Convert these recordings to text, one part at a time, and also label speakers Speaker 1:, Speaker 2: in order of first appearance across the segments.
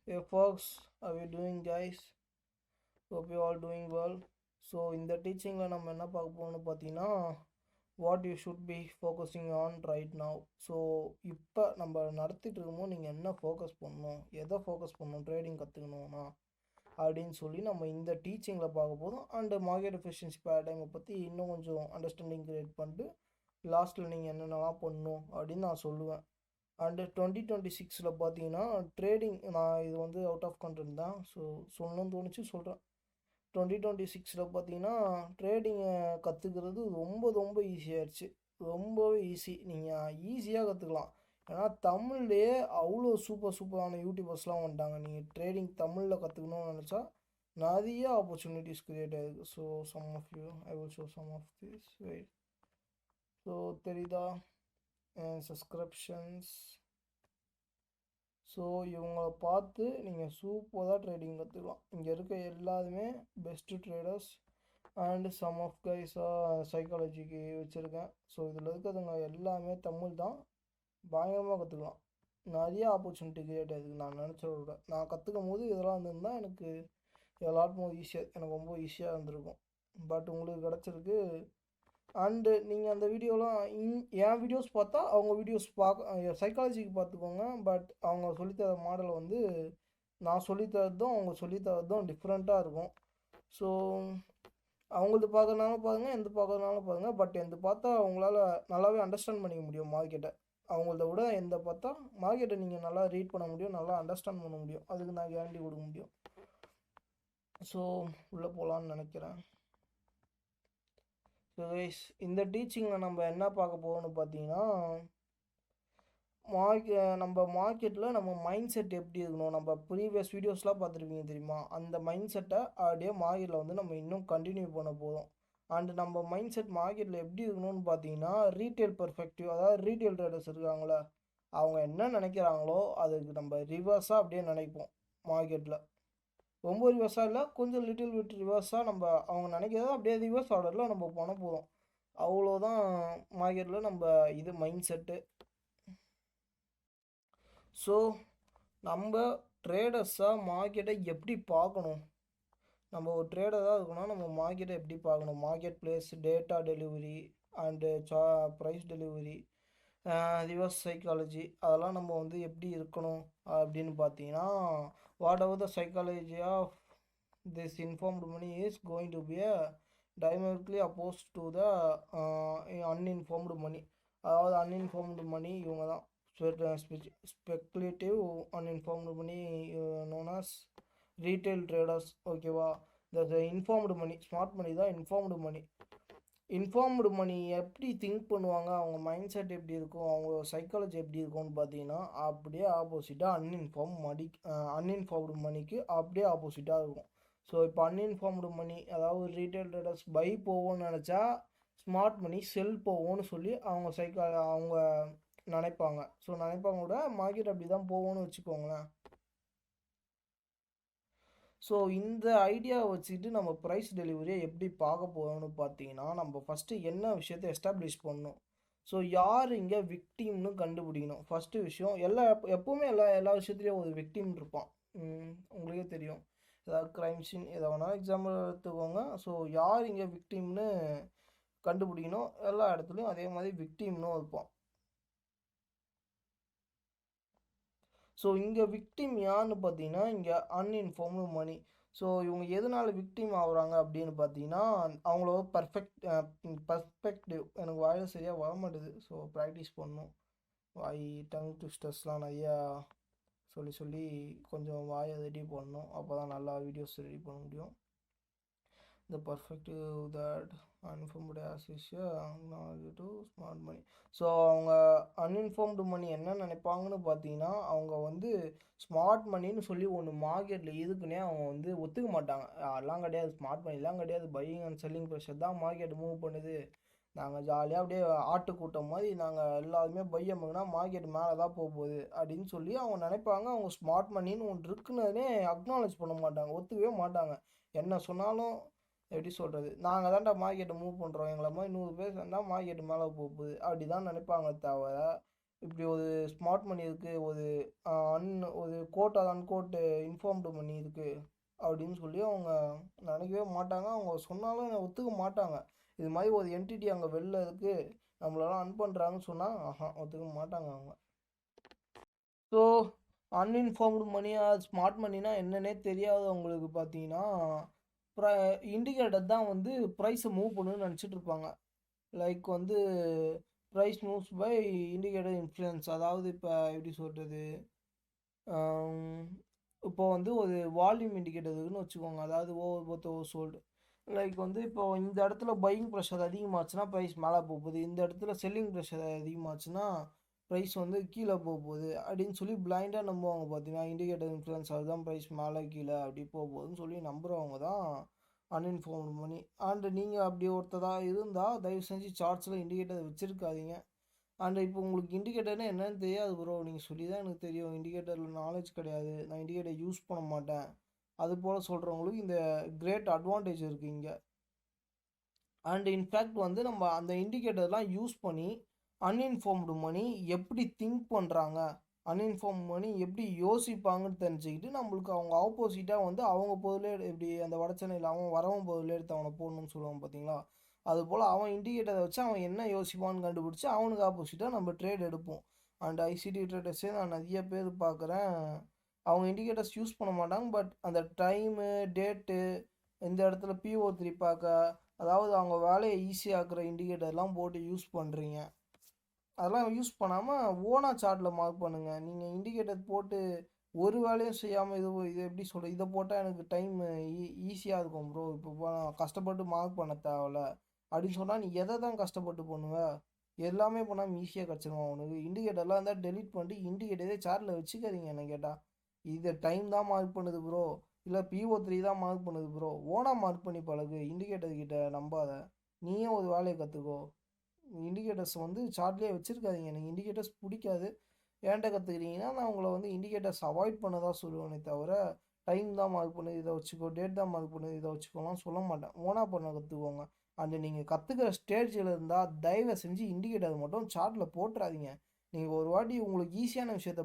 Speaker 1: Hey folks, how are you doing guys? Hope you all doing well. So இந்த டீச்சிங்கில் நம்ம என்ன பார்க்க போகணும்னு பார்த்தீங்கன்னா what you should be focusing on right now. So இப்போ நம்ம நடத்திட்டு இருக்கும்போது நீங்கள் என்ன ஃபோக்கஸ் பண்ணணும், எதை ஃபோக்கஸ் பண்ணணும், ட்ரேடிங் கற்றுக்கணும்னா அப்படின்னு சொல்லி நம்ம இந்த டீச்சிங்கில் பார்க்க போதும். அண்டு மார்க்கெட் எஃபிஷியன்சி பேரடைமை பற்றி இன்னும் கொஞ்சம் அண்டர்ஸ்டாண்டிங் க்ரியேட் பண்ணிட்டு லாஸ்ட்டில் நீங்கள் என்னென்னலாம் பண்ணணும் அப்படின்னு நான் சொல்லுவேன். அண்டு 2026 பார்த்தீங்கன்னா ட்ரேடிங், நான் இது வந்து அவுட் ஆஃப் கண்ட்ரோல் தான், ஸோ சொல்லணும்னு தோணுச்சு சொல்கிறேன். 2026 பார்த்தீங்கன்னா ட்ரேடிங்கை கற்றுக்கிறது ரொம்ப ரொம்ப ஈஸியாகிடுச்சு. ரொம்பவே ஈஸி, நீங்கள் ஈஸியாக கற்றுக்கலாம். ஏன்னா தமிழ்லேயே அவ்வளோ சூப்பரான யூடியூபர்ஸ்லாம் வந்துட்டாங்க. நீங்கள் ட்ரேடிங் தமிழில் கற்றுக்கணும்னு நினச்சா நிறைய ஆப்பர்ச்சுனிட்டிஸ் க்ரியேட் ஆகிருக்கு. So some of you I will show some of this weight. So தெரியுதா சப்ஸ்கிரிப்ஷன்ஸ். ஸோ இவங்களை பார்த்து நீங்கள் சூப்பராக ட்ரேடிங் கற்றுக்கலாம். இங்கே இருக்க எல்லாருமே best traders and some of கைஸாக சைக்காலஜிக்கு வச்சுருக்கேன். ஸோ இதில் இருக்கிறதுங்க எல்லாமே தமிழ் தான், பயங்கரமாக கற்றுக்கலாம். நிறைய ஆப்பர்ச்சுனிட்டி க்ரியேட் ஆகிருக்கு. நான் நினச்சத விட நான் கற்றுக்கும் போது இதெல்லாம் இருந்திருந்தால் எனக்கு எல்லாரும் ஈஸியாக, எனக்கு ரொம்ப ஈஸியாக இருந்திருக்கும். பட் உங்களுக்கு கிடச்சிருக்கு. அண்டு நீங்கள் அந்த வீடியோலாம் என் வீடியோஸ் பார்த்தா அவங்க வீடியோஸ் சைக்காலஜிக்கு பார்த்துக்கோங்க. பட் அவங்க சொல்லித்தர மாடல் வந்து நான் சொல்லித்தரதும் அவங்க சொல்லித்தரதும் டிஃப்ரெண்ட்டாக இருக்கும். ஸோ அவங்களது பார்க்கறனாலும் பாருங்கள், எந்த பார்க்கறனாலும் பாருங்கள். பட் எந்த பார்த்தா அவங்களால நல்லாவே அண்டர்ஸ்டாண்ட் பண்ணிக்க முடியும் மார்க்கெட்டை. அவங்களத விட எந்த பார்த்தா மார்க்கெட்டை நீங்கள் நல்லா ரீட் பண்ண முடியும், நல்லா அண்டர்ஸ்டாண்ட் பண்ண முடியும். அதுக்கு நான் கேரண்டி கொடுக்க முடியும். ஸோ உள்ளே போகலான்னு நினைக்கிறேன். ஸோ கைஸ், இந்த டீச்சிங்கில் நம்ம என்ன பார்க்க போகிறோம்னு பார்த்தீங்கன்னா நம்ம மார்க்கெட்டில் நம்ம மைண்ட் செட் எப்படி இருக்கணும். நம்ம ப்ரீவியஸ் வீடியோஸ்லாம் பார்த்துருப்பீங்க தெரியுமா, அந்த மைண்ட் செட்டை அப்படியே மார்க்கெட்டில் வந்து நம்ம இன்னும் கண்டினியூ பண்ண போதும். அண்டு நம்ம மைண்ட் செட் மார்க்கெட்டில் எப்படி இருக்கணும்னு பார்த்தீங்கன்னா ரீட்டெயில் பெர்ஸ்பெக்டிவ், அதாவது ரீட்டெயில் ட்ரேடர்ஸ் இருக்காங்களே அவங்க என்ன நினைக்கிறாங்களோ அதுக்கு நம்ம ரிவர்ஸாக அப்படியே நினைப்போம். மார்க்கெட்டில் ரொம்ப ரிவர்ஸாக இல்லை, கொஞ்சம் லிட்டில் விட் ரிவர்ஸாக நம்ம அவங்க நினைக்கிறத அப்படியே ரிவர்ஸ் ஆர்டரில் நம்ம பண்ண போதும். அவ்வளோதான் மார்க்கெட்டில் நம்ம இது மைண்ட் செட்டு. ஸோ நம்ம ட்ரேடர்ஸாக மார்க்கெட்டை எப்படி பார்க்கணும், நம்ம ஒரு ட்ரேடராக இருக்கணும், நம்ம மார்க்கெட்டை எப்படி பார்க்கணும், market place, data delivery and price delivery, reverse psychology, அதெல்லாம் நம்ம வந்து எப்படி இருக்கணும் அப்படின்னு பார்த்தீங்கன்னா whatever the psychology of this informed money is going to be a diametrically opposed to the uninformed money. அதாவது அன்இன்ஃபார்ம்டு மணி இவங்க தான் speculative uninformed money known as retail traders. ஓகேவா, இந்த இன்ஃபார்ம்டு மணி, ஸ்மார்ட் மணி தான் informed மணி. Informed மணி எப்படி think பண்ணுவாங்க, அவங்க mind set எப்படி இருக்கும், அவங்க சைக்காலஜி எப்படி இருக்கும்னு பார்த்தீங்கன்னா அப்படியே ஆப்போசிட்டாக அன்இன்ஃபார்ம்டு மணிக்கு அப்படியே ஆப்போசிட்டாக இருக்கும். ஸோ இப்போ அன்இன்ஃபார்ம்டு மணி, அதாவது ரீட்டைல் ட்ரேடர்ஸ் பை போவோன்னு நினச்சா ஸ்மார்ட் மணி செல் போவோன்னு சொல்லி அவங்க நினைப்பாங்க. ஸோ நினைப்பாங்க கூட மார்க்கெட் அப்படி தான் போவோன்னு வச்சுக்கோங்களேன். ஸோ இந்த ஐடியாவை வச்சுக்கிட்டு நம்ம ப்ரைஸ் டெலிவரியை எப்படி பார்க்க போகிறோம்னு பார்த்தீங்கன்னா நம்ம ஃபஸ்ட்டு என்ன விஷயத்தை எஸ்டாப்ளிஷ் பண்ணணும். ஸோ யார் இங்கே விக்டிம்னு கண்டுபிடிக்கணும். ஃபஸ்ட்டு விஷயம், எப்போவுமே எல்லா விஷயத்துலேயும் ஒரு விக்டிம் இருப்பான். உங்களுக்கே தெரியும், ஏதாவது க்ரைம் சீன் எதை வேணாலும் எக்ஸாம்பிள் எடுத்துக்கோங்க. ஸோ யார் இங்கே விக்டிம்னு கண்டுபிடிக்கணும். எல்லா இடத்துலையும் அதே மாதிரி விக்டிம்னு இருப்பான். ஸோ இங்கே விக்டிம் யாருன்னு பார்த்தீங்கன்னா இங்கே அன்இன்ஃபார்ம்டு மணி. ஸோ இவங்க எதனால விக்டிம் ஆகுறாங்க அப்படின்னு பார்த்தீங்கன்னா அவங்களோட பர்ஸ்பெக்டிவ், எனக்கு வாயில் சரியாக வர மாட்டேது, ஸோ ப்ராக்டிஸ் பண்ணணும். டங் ட்விஸ்டர்ஸ்லாம் நிறையா சொல்லி கொஞ்சம் வாயை ரெடி பண்ணணும், அப்போ தான் நல்லா வீடியோஸ் ரெடி பண்ண முடியும். The perspective that uninformed as is to smart money. So அவங்க அன்இன்ஃபார்ம்டு மணி என்ன நினைப்பாங்கன்னு பார்த்தீங்கன்னா அவங்க வந்து ஸ்மார்ட் மணின்னு சொல்லி ஒன்று மார்க்கெட்டில் இருக்குன்னே அவங்க வந்து ஒத்துக்க மாட்டாங்க. அதெல்லாம் கிடையாது, ஸ்மார்ட் மணிலாம் கிடையாது, பையிங் அண்ட் செல்லிங் ப்ரெஷர் தான் மார்க்கெட் மூவ் பண்ணுது. நாங்கள் ஜாலியாக அப்படியே ஆட்டுக்கூட்டம் மாதிரி நாங்கள் எல்லாருமே பையமுங்கன்னா மார்க்கெட் மேலே தான் போகுது அப்படின்னு சொல்லி அவங்க நினைப்பாங்க. அவங்க ஸ்மார்ட் மணின்னு ஒன்று இருக்குன்னே அக்னாலேஜ் பண்ண மாட்டாங்க, ஒத்துக்கவே மாட்டாங்க. என்ன சொன்னாலும் எப்படி சொல்கிறது, நாங்கள் தான்டா மார்க்கெட்டை மூவ் பண்ணுறோம், எங்களை மாதிரி 100 பேர் சேர்ந்தால் மார்க்கெட்டு மேலே போகுது அப்படி தான் நினைப்பாங்க. தவிர இப்படி ஒரு ஸ்மார்ட் மணி இருக்குது, அன் ஒரு கோட் அது அன்கோட் இன்ஃபார்ம்டு மணி இருக்குது அப்படின்னு சொல்லி அவங்க நினைக்கவே மாட்டாங்க. அவங்க சொன்னாலும் ஒத்துக்க மாட்டாங்க. இது மாதிரி ஒரு என்டிட்டி அங்கே வெளில இருக்குது, நம்மளெல்லாம் அன் பண்ணுறாங்கன்னு சொன்னால் ஒத்துக்க மாட்டாங்க அவங்க. ஸோ அன்இன்ஃபார்ம்டு மணி ஸ்மார்ட் மணினா என்னன்னே தெரியாதவங்களுக்கு பார்த்தீங்கன்னா இண்டிகேட்டர் தான் வந்து ப்ரைஸை மூவ் பண்ணுன்னு நினச்சிட்டு இருப்பாங்க. லைக் வந்து price moves by indicator influence. அதாவது இப்போ எப்படி சொல்கிறது, இப்போ வந்து ஒரு வால்யூம் இண்டிகேட்டர் இருக்குன்னு வச்சுக்கோங்க. அதாவது ஓவர் சோல்டு. லைக் வந்து இப்போ இந்த இடத்துல பையிங் ப்ரெஷர் அதிகமாச்சுன்னா ப்ரைஸ் மேலே போகுது, இந்த இடத்துல செல்லிங் ப்ரெஷர் அதிகமாச்சுன்னா ப்ரைஸ் வந்து கீழே போகுது அப்படின்னு சொல்லி பிளைண்டாக நம்புவாங்க. பார்த்தீங்கன்னா இண்டிகேட்டர் இன்ஃப்ளூயன்ஸ் அதுதான் ப்ரைஸ் மேலே கீழே அப்படி போகுதுன்னு சொல்லி நம்புகிறவங்க தான் அன்இன்ஃபார்ம்டு மணி. அண்டு நீங்கள் அப்படி ஒருத்ததாக இருந்தால் தயவு செஞ்சு சார்ட்ஸில் இண்டிகேட்டர் வச்சுருக்காதீங்க. அண்ட் இப்போ உங்களுக்கு இண்டிகேட்டர்னா என்னன்னு தெரியாது ப்ரோ, நீங்கள் சொல்லி தான் எனக்கு தெரியும். இண்டிகேட்டரில் நாலேஜ் கிடையாது, நான் இண்டிகேட்டர் யூஸ் பண்ண மாட்டேன், அது போல் சொல்கிறவங்களுக்கு இந்த கிரேட் அட்வான்டேஜ் இருக்குது இங்கே. அண்ட் இன்ஃபேக்ட் வந்து நம்ம அந்த இண்டிகேட்டர்லாம் யூஸ் பண்ணி அன்இன்ஃபார்ம்டு மணி எப்படி திங்க் பண்ணுறாங்க, அன்இன்ஃபார்ம் மணி எப்படி யோசிப்பாங்கன்னு தெரிஞ்சுக்கிட்டு நம்மளுக்கு அவங்க ஆப்போசிட்டாக வந்து அவங்க பொருளே எப்படி அந்த வடச்சென்னையில் அவன் வரவன் பொருளே எடுத்து அவனை போடணும்னு சொல்லுவான் பார்த்தீங்களா, அதுபோல் அவன் இண்டிகேட்டரை வச்சு அவன் என்ன யோசிப்பான்னு கண்டுபிடிச்சி அவனுக்கு ஆப்போசிட்டாக நம்ம ட்ரேட் எடுப்போம். அண்ட் ஐசிடி ட்ரேடர்ஸே நான் நிறைய பேர் பார்க்குறேன், அவங்க இண்டிகேட்டர்ஸ் யூஸ் பண்ண மாட்டாங்க. பட் அந்த டைமு டேட்டு இந்த இடத்துல PO3 பார்க்க, அதாவது அவங்க வேலையை ஈஸியாக்குற இண்டிகேட்டர்லாம் போட்டு யூஸ் பண்ணுறீங்க. அதெல்லாம் யூஸ் பண்ணாமல் ஓனாக சார்ட்டில் மார்க் பண்ணுங்கள். நீங்கள் இண்டிகேட்டர் போட்டு ஒரு வேலையும் செய்யாமல் இது எப்படி சொல்கிறது, இதை போட்டால் எனக்கு டைம் ஈஸியாக இருக்கும் ப்ரோ, இப்போ கஷ்டப்பட்டு மார்க் பண்ண தேவையில்ல அப்படின்னு சொன்னால் நீ எதை தான் கஷ்டப்பட்டு பண்ணுவ, எல்லாமே பண்ணாமல் ஈஸியாக கிடச்சிருவான் அவனுக்கு. இண்டிகேட்டர்லாம் இருந்தால் டெலிட் பண்ணிட்டு இண்டிகேட்டரே சார்ட்டில் வச்சுக்காதீங்க. என்ன கேட்டால் இது டைம் தான் மார்க் பண்ணுது ப்ரோ, இல்லை PO3 தான் மார்க் பண்ணுது ப்ரோ, ஓனாக மார்க் பண்ணி பழகு, இண்டிகேட்டர் கிட்ட நம்பாத. நீயே ஒரு வேலையை கற்றுக்கோ. இண்டிகேட்டர்ஸ் வந்து சார்ட்லேயே வச்சுருக்காதீங்க. எனக்கு இண்டிகேட்டர்ஸ் பிடிக்காது, ஏன்ட்ட கற்றுக்கிறீங்கன்னா நான் உங்களை வந்து இண்டிகேட்டர்ஸ் அவாய்ட் பண்ண தான் சொல்லுவேனே தவிர டைம் தான் மார்க் பண்ணுது இதை வச்சுக்கோ, டேட் தான் மார்க் பண்ணுது இதை வச்சுக்கோலாம் சொல்ல மாட்டேன். ஓனாக பண்ண கற்றுக்கோங்க. அண்ட் நீங்கள் கற்றுக்கிற ஸ்டேஜில் இருந்தால் தயவு செஞ்சு இண்டிகேட்டர் மட்டும் சார்ட்டில் போட்டுறாதீங்க. நீங்கள் ஒரு வாட்டி உங்களுக்கு ஈஸியான விஷயத்த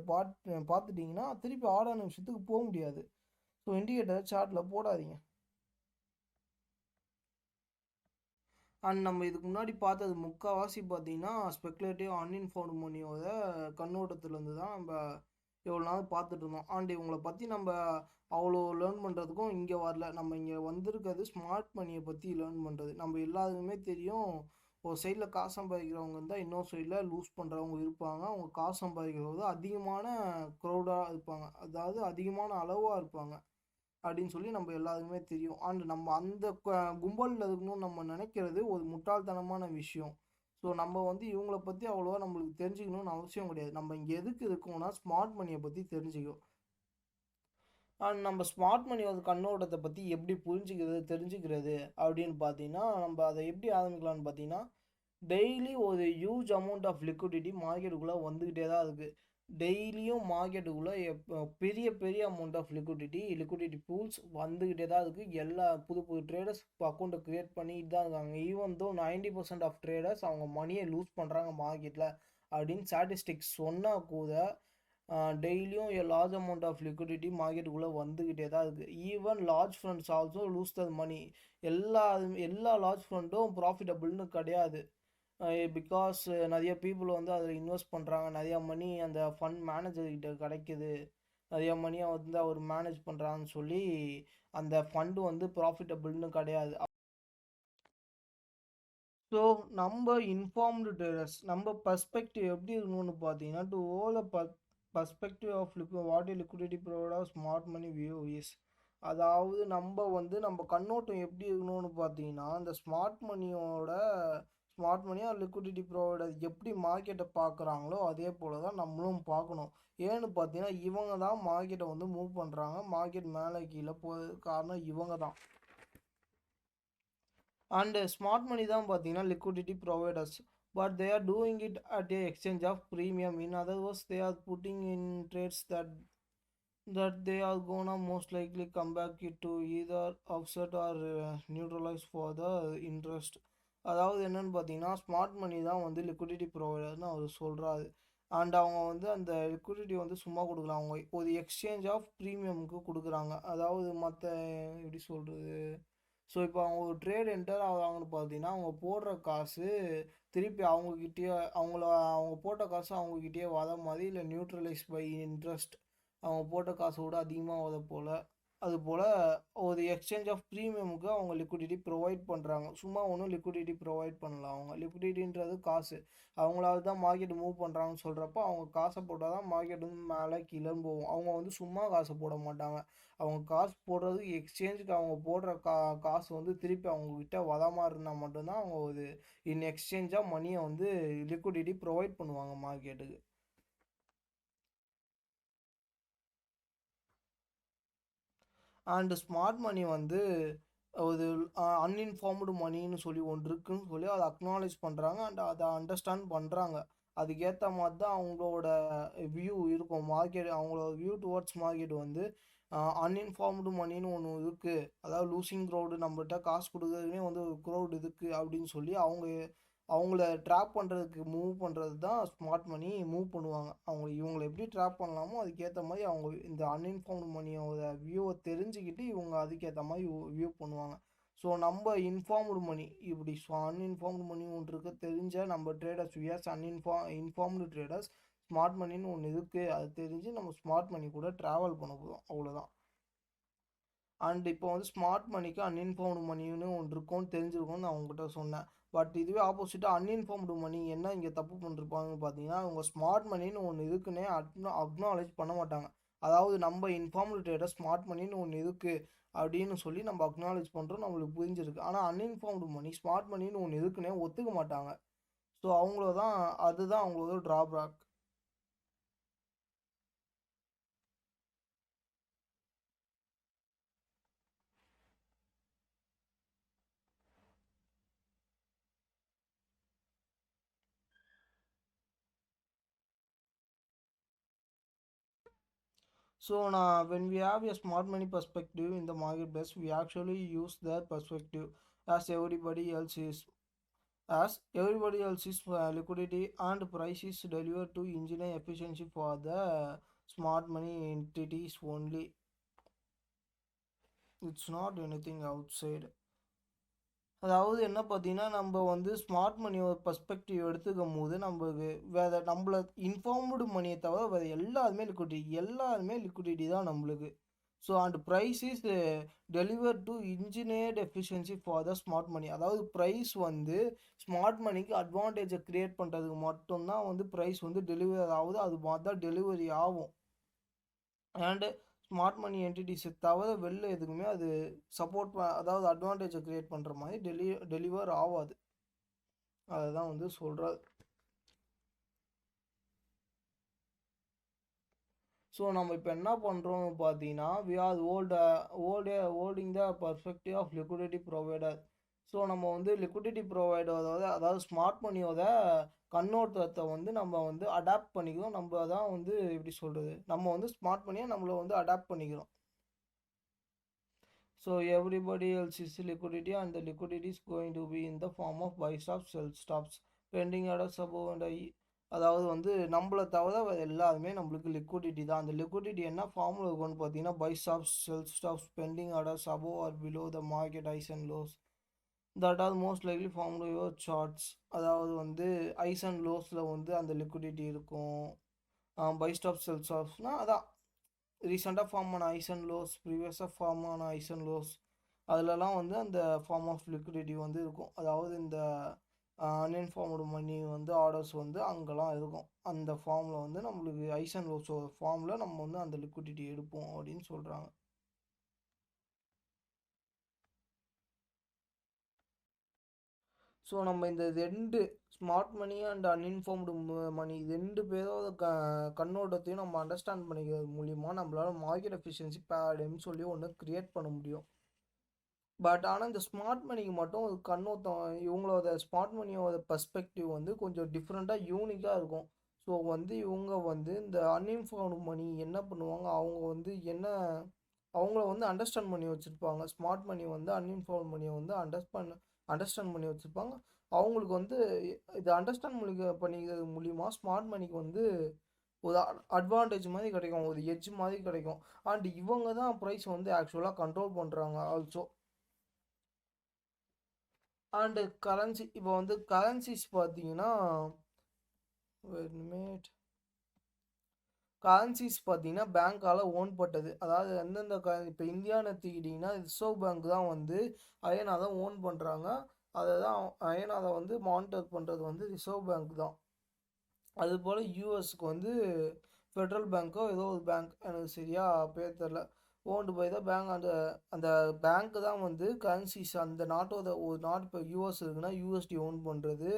Speaker 1: பார்த்துட்டிங்கன்னா திருப்பி ஆடான விஷயத்துக்கு போக முடியாது. ஸோ இண்டிகேட்டர் சார்ட்டில் போடாதீங்க. அண்ட் நம்ம இதுக்கு முன்னாடி பார்த்தது முக்கால்வாசி பார்த்தீங்கன்னா ஸ்பெக்குலேட்டிவ் அன்இன்ஃபார்ம்டு மணியோட கண்ணோட்டத்துலேருந்து தான் நம்ம எவ்வளோ நாள் பார்த்துட்டு இருந்தோம். அண்ட் இவங்கள பற்றி நம்ம அவ்வளோ லேர்ன் பண்ணுறதுக்கும் இங்கே வரல. நம்ம இங்கே வந்திருக்கிறது ஸ்மார்ட் மணியை பற்றி லேர்ன் பண்ணுறது. நம்ம எல்லாருக்குமே தெரியும், ஒரு சைடில் காசு சம்பாதிக்கிறவங்க இருந்தால் இன்னொரு சைடில் லூஸ் பண்ணுறவங்க இருப்பாங்க. அவங்க காசு சம்பாதிக்கிறவங்க அதிகமான க்ரௌடாக இருப்பாங்க, அதாவது அதிகமான அளவாக இருப்பாங்க அப்படின்னு சொல்லி நம்ம எல்லாருக்குமே தெரியும். அண்ட் நம்ம அந்த கும்பலில் இருக்கணும்னு நம்ம நினைக்கிறது ஒரு முட்டாள்தனமான விஷயம். ஸோ நம்ம வந்து இவங்கள பற்றி அவ்வளோவா நம்மளுக்கு தெரிஞ்சுக்கணும்னு அவசியம் கிடையாது. நம்ம இங்கே எதுக்கு இருக்கோம்னா ஸ்மார்ட் மணியை பற்றி தெரிஞ்சுக்கணும். அண்ட் நம்ம ஸ்மார்ட் மணியோட கண்ணோட்டத்தை பற்றி எப்படி தெரிஞ்சுக்கிறது அப்படின்னு பார்த்தீங்கன்னா நம்ம அதை எப்படி ஆரம்பிக்கலாம்னு பார்த்தீங்கன்னா, டெய்லி ஒரு ஹியூஜ் அமௌண்ட் ஆஃப் லிக்விடிட்டி மார்க்கெட்டுக்குள்ளே வந்துக்கிட்டே தான் இருக்குது. டெய்லியும் மார்க்கெட்டுக்குள்ளே பெரிய பெரிய அமௌண்ட் ஆஃப் லிக்விடிட்டி பூல்ஸ் வந்துக்கிட்டே தான் இருக்குது. எல்லா புது புது ட்ரேடர்ஸ் இப்போ அக்கௌண்ட்டை க்ரியேட் பண்ணிட்டு தான் இருக்காங்க. ஈவன் தோ 90% ஆஃப் ட்ரேடர்ஸ் அவங்க மணியை லூஸ் பண்ணுறாங்க மார்க்கெட்டில் அப்படின்னு ஸ்டாட்டிஸ்டிக்ஸ் சொன்னால் கூட டெய்லியும் லார்ஜ் அமௌண்ட் ஆஃப் லிக்விடிட்டி மார்க்கெட்டுக்குள்ளே வந்துக்கிட்டே தான் இருக்குது. Even large funds also lose their money. எல்லா லார்ஜ் ஃபண்டும் ப்ராஃபிட்டபிள்னு கிடையாது. பிகாஸ் நிறைய பீப்புள் வந்து அதில் இன்வெஸ்ட் பண்ணுறாங்க, நிறையா மணி அந்த ஃபண்ட் மேனேஜர்கிட்ட கிடைக்குது, நிறைய மணியை வந்து அவர் மேனேஜ் பண்ணுறாங்கன்னு சொல்லி அந்த ஃபண்டு வந்து ப்ராஃபிட்டபிள்னு கிடையாது. ஸோ நம்ம இன்ஃபார்ம்டு ட்ரேடர்ஸ் நம்ம பர்ஸ்பெக்டிவ் எப்படி இருக்கணும்னு பார்த்தீங்கன்னா, to whole perspective of what liquidity provide of smart money view is. அதாவது நம்ம கண்ணோட்டம் எப்படி இருக்கணும்னு பார்த்தீங்கன்னா, அந்த ஸ்மார்ட் மணியாக லிக்விடிட்டி ப்ரொவைடர் எப்படி மார்க்கெட்டை பார்க்குறாங்களோ அதே போல் தான் நம்மளும் பார்க்கணும். ஏன்னு பார்த்தீங்கன்னா இவங்க தான் மார்க்கெட்டை வந்து மூவ் பண்ணுறாங்க, மார்க்கெட் மேலே கீழே போகிறது காரணம் இவங்க தான். அண்ட் ஸ்மார்ட் மணி தான் பார்த்தீங்கன்னா liquidity providers, but they are doing it at a exchange of premium. In other words they are putting in trades that they are gonna most likely come back to either offset or neutralize for the interest. அதாவது என்னன்னு பார்த்தீங்கன்னா smart money தான் வந்து liquidity ப்ரொவைடர்னு அவர் சொல்கிறாரு. And அவங்க வந்து அந்த liquidity வந்து சும்மா கொடுக்கலாம். அவங்க ஒரு எக்ஸ்சேஞ்ச் ஆஃப் ப்ரீமியமுக்கு கொடுக்குறாங்க. அதாவது மற்ற எப்படி சொல்கிறது, ஸோ இப்போ அவங்க ஒரு ட்ரேட் என்டர் ஆகுறாங்கன்னு பார்த்தீங்கன்னா அவங்க போடுற காசு திருப்பி அவங்கக்கிட்டேயே அவங்க போட்ட காசு அவங்கக்கிட்டேயே வர மாதிரி, இல்லை நியூட்ரலைஸ் பை இன்ட்ரெஸ்ட் அவங்க போட்ட காசை விட அதிகமாக வர போல், அதுபோல் ஒரு எக்ஸ்சேஞ்ச் ஆஃப் ப்ரீமியமுக்கு அவங்க லிக்விடிட்டி ப்ரொவைட் பண்ணுறாங்க. சும்மா ஒன்றும் லிக்விடிட்டி ப்ரொவைட் பண்ணலாம். அவங்க லிக்விடிட்டின்றது காசு, அவங்களால தான் மார்க்கெட் மூவ் பண்ணுறாங்கன்னு சொல்கிறப்ப அவங்க காசை போட்டால் தான் மார்க்கெட் வந்து மேலே கீழேன்னு போகும். அவங்க வந்து சும்மா காசை போட மாட்டாங்க. அவங்க காசு போடுறது எக்ஸ்சேஞ்சுக்கு அவங்க போடுற காசு வந்து திருப்பி அவங்கக்கிட்ட வர மாதிரி இருந்தால் மட்டும்தான் அவங்க ஒரு இன் எக்ஸ்சேஞ்சாக மணியை வந்து லிக்விடிட்டி ப்ரொவைட் பண்ணுவாங்க மார்க்கெட்டுக்கு. அண்டு ஸ்மார்ட் மணி வந்து ஒரு அன்இன்ஃபார்ம்டு மணின்னு சொல்லி ஒன்று இருக்குன்னு சொல்லி அதை அக்னாலேஜ் பண்ணுறாங்க அண்ட் அதை அண்டர்ஸ்டாண்ட் பண்ணுறாங்க. அதுக்கேற்ற மாதிரி தான் அவங்களோட வியூ இருக்கும் மார்க்கெட். அவங்களோட வியூ டுவர்ட்ஸ் மார்க்கெட் வந்து அன்இன்ஃபார்ம்டு மணின்னு ஒன்று இருக்குது, அதாவது லூசிங் க்ரௌடு, நம்மகிட்ட காசு கொடுக்குறதுனே வந்து ஒரு க்ரௌட் இருக்குது அப்படின்னு சொல்லி அவங்கள ட்ராப் பண்ணுறதுக்கு மூவ் பண்ணுறது தான் ஸ்மார்ட் மணி மூவ் பண்ணுவாங்க. இவங்களை எப்படி ட்ராப் பண்ணலாமோ அதுக்கேற்ற மாதிரி அவங்க இந்த அன்இன்ஃபார்ம்டு மணியோட வியூவை தெரிஞ்சுக்கிட்டு இவங்க அதுக்கேற்ற மாதிரி வியூ பண்ணுவாங்க. ஸோ நம்ம இன்ஃபார்ம்டு மணி இப்படி அன்இன்ஃபார்ம்டு மணி ஒன்று இருக்க தெரிஞ்ச நம்ம traders wears informed traders smart மணின்னு ஒன்று இருக்குது, அது தெரிஞ்சு நம்ம ஸ்மார்ட் மணி கூட ட்ராவல் பண்ண போகிறோம், அவ்வளோதான். அண்ட் இப்போ வந்து ஸ்மார்ட் மணிக்கு அன்இன்ஃபார்ம்டு மணின்னு ஒன்று இருக்கும்னு தெரிஞ்சிருக்கும்னு நான் உங்ககிட்ட சொன்னேன். பட் இதுவே ஆப்போசிட்டாக அன்இன்ஃபார்ம்டு மணி என்ன இங்கே தப்பு பண்ணிருப்பாங்கன்னு பார்த்தீங்கன்னா, அவங்க ஸ்மார்ட் மணின்னு ஒன்று இருக்குன்னே அக்னாலேஜ் பண்ண மாட்டாங்க. அதாவது நம்ம இன்ஃபார்ம்டு ட்ரேடர் ஸ்மார்ட் மணின்னு ஒன்று இருக்குது அப்படின்னு சொல்லி நம்ம அக்னாலேஜ் பண்ணுறோம், நம்மளுக்கு புரிஞ்சிருக்கு. ஆனால் அன்இன்ஃபார்ம்டு மணி ஸ்மார்ட் மணின்னு ஒன்று இருக்குன்னே ஒத்துக்க மாட்டாங்க. ஸோ அதுதான் அவங்களோட drawback. So now, when we have a smart money perspective in the marketplace, we actually use that perspective as everybody else is. Liquidity and price is delivered to engineer efficiency for the smart money entities only. It's not anything outside. அதாவது என்ன பார்த்தீங்கன்னா, நம்ம வந்து smart மணியோட perspective எடுத்துக்கும் போது நம்மளுக்கு வேறு நம்மள இன்ஃபார்ம்டு மணியை தவிர வேறு எல்லாருமே லிக்விடிட்டி தான் நம்மளுக்கு. So and price is deliver to engineered efficiency for the smart money. அதாவது ப்ரைஸ் வந்து ஸ்மார்ட் மணிக்கு அட்வான்டேஜை க்ரியேட் பண்ணுறதுக்கு மட்டும்தான் வந்து ப்ரைஸ் வந்து டெலிவர் ஆகுது, அது மாதிரி தான் டெலிவரி ஆகும். அண்டு ஸ்மார்ட் மணி என்டிட்டிஸை தவிர வெளில எதுக்குமே அது அதாவது அட்வான்டேஜை க்ரியேட் பண்ணுற மாதிரி டெலிவர் ஆகாது. அதுதான் வந்து சொல்கிறார். ஸோ நம்ம இப்போ என்ன பண்ணுறோம்னு பார்த்தீங்கன்னா, we are holding the perspective of liquidity provider. So நம்ம வந்து லிக்விடிட்டி ப்ரொவைடரோட அதாவது ஸ்மார்ட் மணியோட கண்ணோட்டத்தை வந்து நம்ம வந்து அடாப்ட் பண்ணிக்கிறோம். நம்ம தான் வந்து எப்படி சொல்கிறது, நம்ம வந்து ஸ்மார்ட் மணியை நம்மளை வந்து அடாப்ட் பண்ணிக்கிறோம். So everybody else is liquidity and the liquidity is going to be in the form of buy stops, sell stops, pending orders above and I. அதாவது வந்து நம்மளை தவிர எல்லாருமே நம்மளுக்கு லிக்விடிட்டி தான். அந்த லிக்விடிட்டி என்ன ஃபார்மில் இருக்கும்னு பார்த்தீங்கன்னா, buy stops, sell stops, pending orders above or below the market highs and lows that are most likely formed your charts. அதாவது வந்து ஐஸ் அண்ட் லோஸில் வந்து அந்த லிக்விடிட்டி இருக்கும். பை ஸ்டாப் செல் ஸ்டாப்ஸ்னால் அதான் ரீசெண்டாக ஃபார்ம் ஆன ஐஸ் அண்ட் லோஸ், ப்ரீவியஸாக ஃபார்ம் ஆன ஐஸ் அண்ட் லோஸ், அதிலலாம் வந்து அந்த ஃபார்ம் ஆஃப் லிக்விடிட்டி வந்து இருக்கும். அதாவது இந்த அன்இன்ஃபார்ம்டு மணி வந்து ஆர்டர்ஸ் வந்து அங்கெல்லாம் இருக்கும். அந்த ஃபார்மில் வந்து நம்மளுக்கு ஐஸ் அண்ட் லோஸோட ஃபார்மில் நம்ம வந்து அந்த லிக்விடிட்டி எடுப்போம் அப்படின்னு சொல்கிறாங்க. ஸோ நம்ம இந்த ரெண்டு ஸ்மார்ட் மணி அண்ட் அன்இன்ஃபார்ம்டு மணி ரெண்டு பேரோட கண்ணோட்டத்தையும் நம்ம அண்டர்ஸ்டாண்ட் பண்ணிக்கிறது மூலிமா நம்மளால் மார்க்கெட் எஃபிஷியன்சி பேரடைம்னு சொல்லி ஒன்று க்ரியேட் பண்ண முடியும். பட் ஆனால் இந்த ஸ்மார்ட் மணிக்கு மட்டும் ஒரு கண்ணோட்டம், இவங்களோட ஸ்மார்ட் மணியோட பர்ஸ்பெக்டிவ் வந்து கொஞ்சம் டிஃப்ரெண்ட்டாக யூனிக்காக இருக்கும். ஸோ வந்து இவங்க வந்து இந்த அன்இன்ஃபார்ம்டு மணி என்ன பண்ணுவாங்க, அவங்கள வந்து அண்டர்ஸ்டாண்ட் பண்ணி வச்சுருப்பாங்க. ஸ்மார்ட் மணி வந்து அன்இன்ஃபார்ம்டு மணியை வந்து அண்டர்ஸ்டாண்ட் பண்ணி வச்சுருப்பாங்க. அவங்களுக்கு வந்து இதை அண்டர்ஸ்டாண்ட் பண்ணிக்கிறது மூலிமா ஸ்மார்ட் மணிக்கு வந்து ஒரு அட்வான்டேஜ் மாதிரி கிடைக்கும், ஒரு எட்ஜ் மாதிரி கிடைக்கும். அண்ட் இவங்க தான் ப்ரைஸ் வந்து ஆக்சுவலாக கண்ட்ரோல் பண்ணுறாங்க ஆல்சோ. அண்டு கரன்சி, இப்போ வந்து கரன்சிஸ் பார்த்தீங்கன்னா கரன்சிஸ் பார்த்தீங்கன்னா பேங்க்கால் ஓன் பட்டது. அதாவது எந்தெந்த இப்போ இந்தியான்னு எடுத்துக்கிட்டிங்கன்னா ரிசர்வ் பேங்க் தான் வந்து அயனா தான் ஓன் பண்ணுறாங்க. அதை தான் அயனாதை வந்து மானிட்டர் பண்ணுறது வந்து ரிசர்வ் பேங்க் தான். அதுபோல் யூஎஸ்க்கு வந்து ஃபெட்ரல் பேங்க்கோ ஏதோ ஒரு பேங்க், எனக்கு சரியா பேர் தெரில, ஓன்டு பை தான் பேங்க். அந்த அந்த பேங்க்கு தான் வந்து கரன்சிஸ் அந்த நாட்டோட, ஒரு நாடு இப்போ யூஎஸ் இருக்குன்னா யூஎஸ்டி ஓன் பண்ணுறது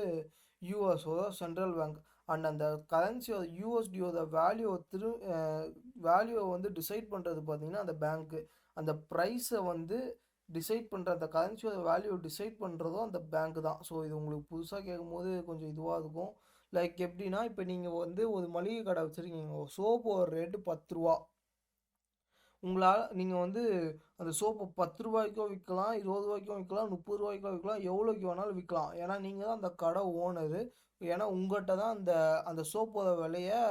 Speaker 1: யூஎஸோட சென்ட்ரல் பேங்க். அண்ட் அந்த கரன்சியோட யூஎஸ்டியோட வேல்யூவை வந்து டிசைட் பண்ணுறது பார்த்தீங்கன்னா அந்த பேங்க்கு. அந்த ப்ரைஸை வந்து டிசைட் பண்ணுற, அந்த கரன்சியோட வேல்யூவை டிசைட் பண்ணுறதும் அந்த பேங்க்கு தான். ஸோ இது உங்களுக்கு புதுசாக கேட்கும்போது கொஞ்சம் இதுவாக இருக்கும். லைக் எப்படின்னா, இப்போ நீங்கள் வந்து ஒரு மளிகை கடை வச்சுருக்கீங்க, சோப்போட ரேட்டு 10 ரூபா. உங்களால் நீங்கள் வந்து அந்த சோப்பை 10 ரூபாய்க்கோ விற்கலாம், 20 ரூபாய்க்கும் விற்கலாம், 30 ரூபாய்க்கோ விற்கலாம், எவ்வளோக்கு வேணாலும் விற்கலாம். ஏன்னா நீங்கள் தான் அந்த கடை ஓனரு. ஏன்னா உங்கள்கிட்ட தான் அந்த அந்த சோப்போட விலையை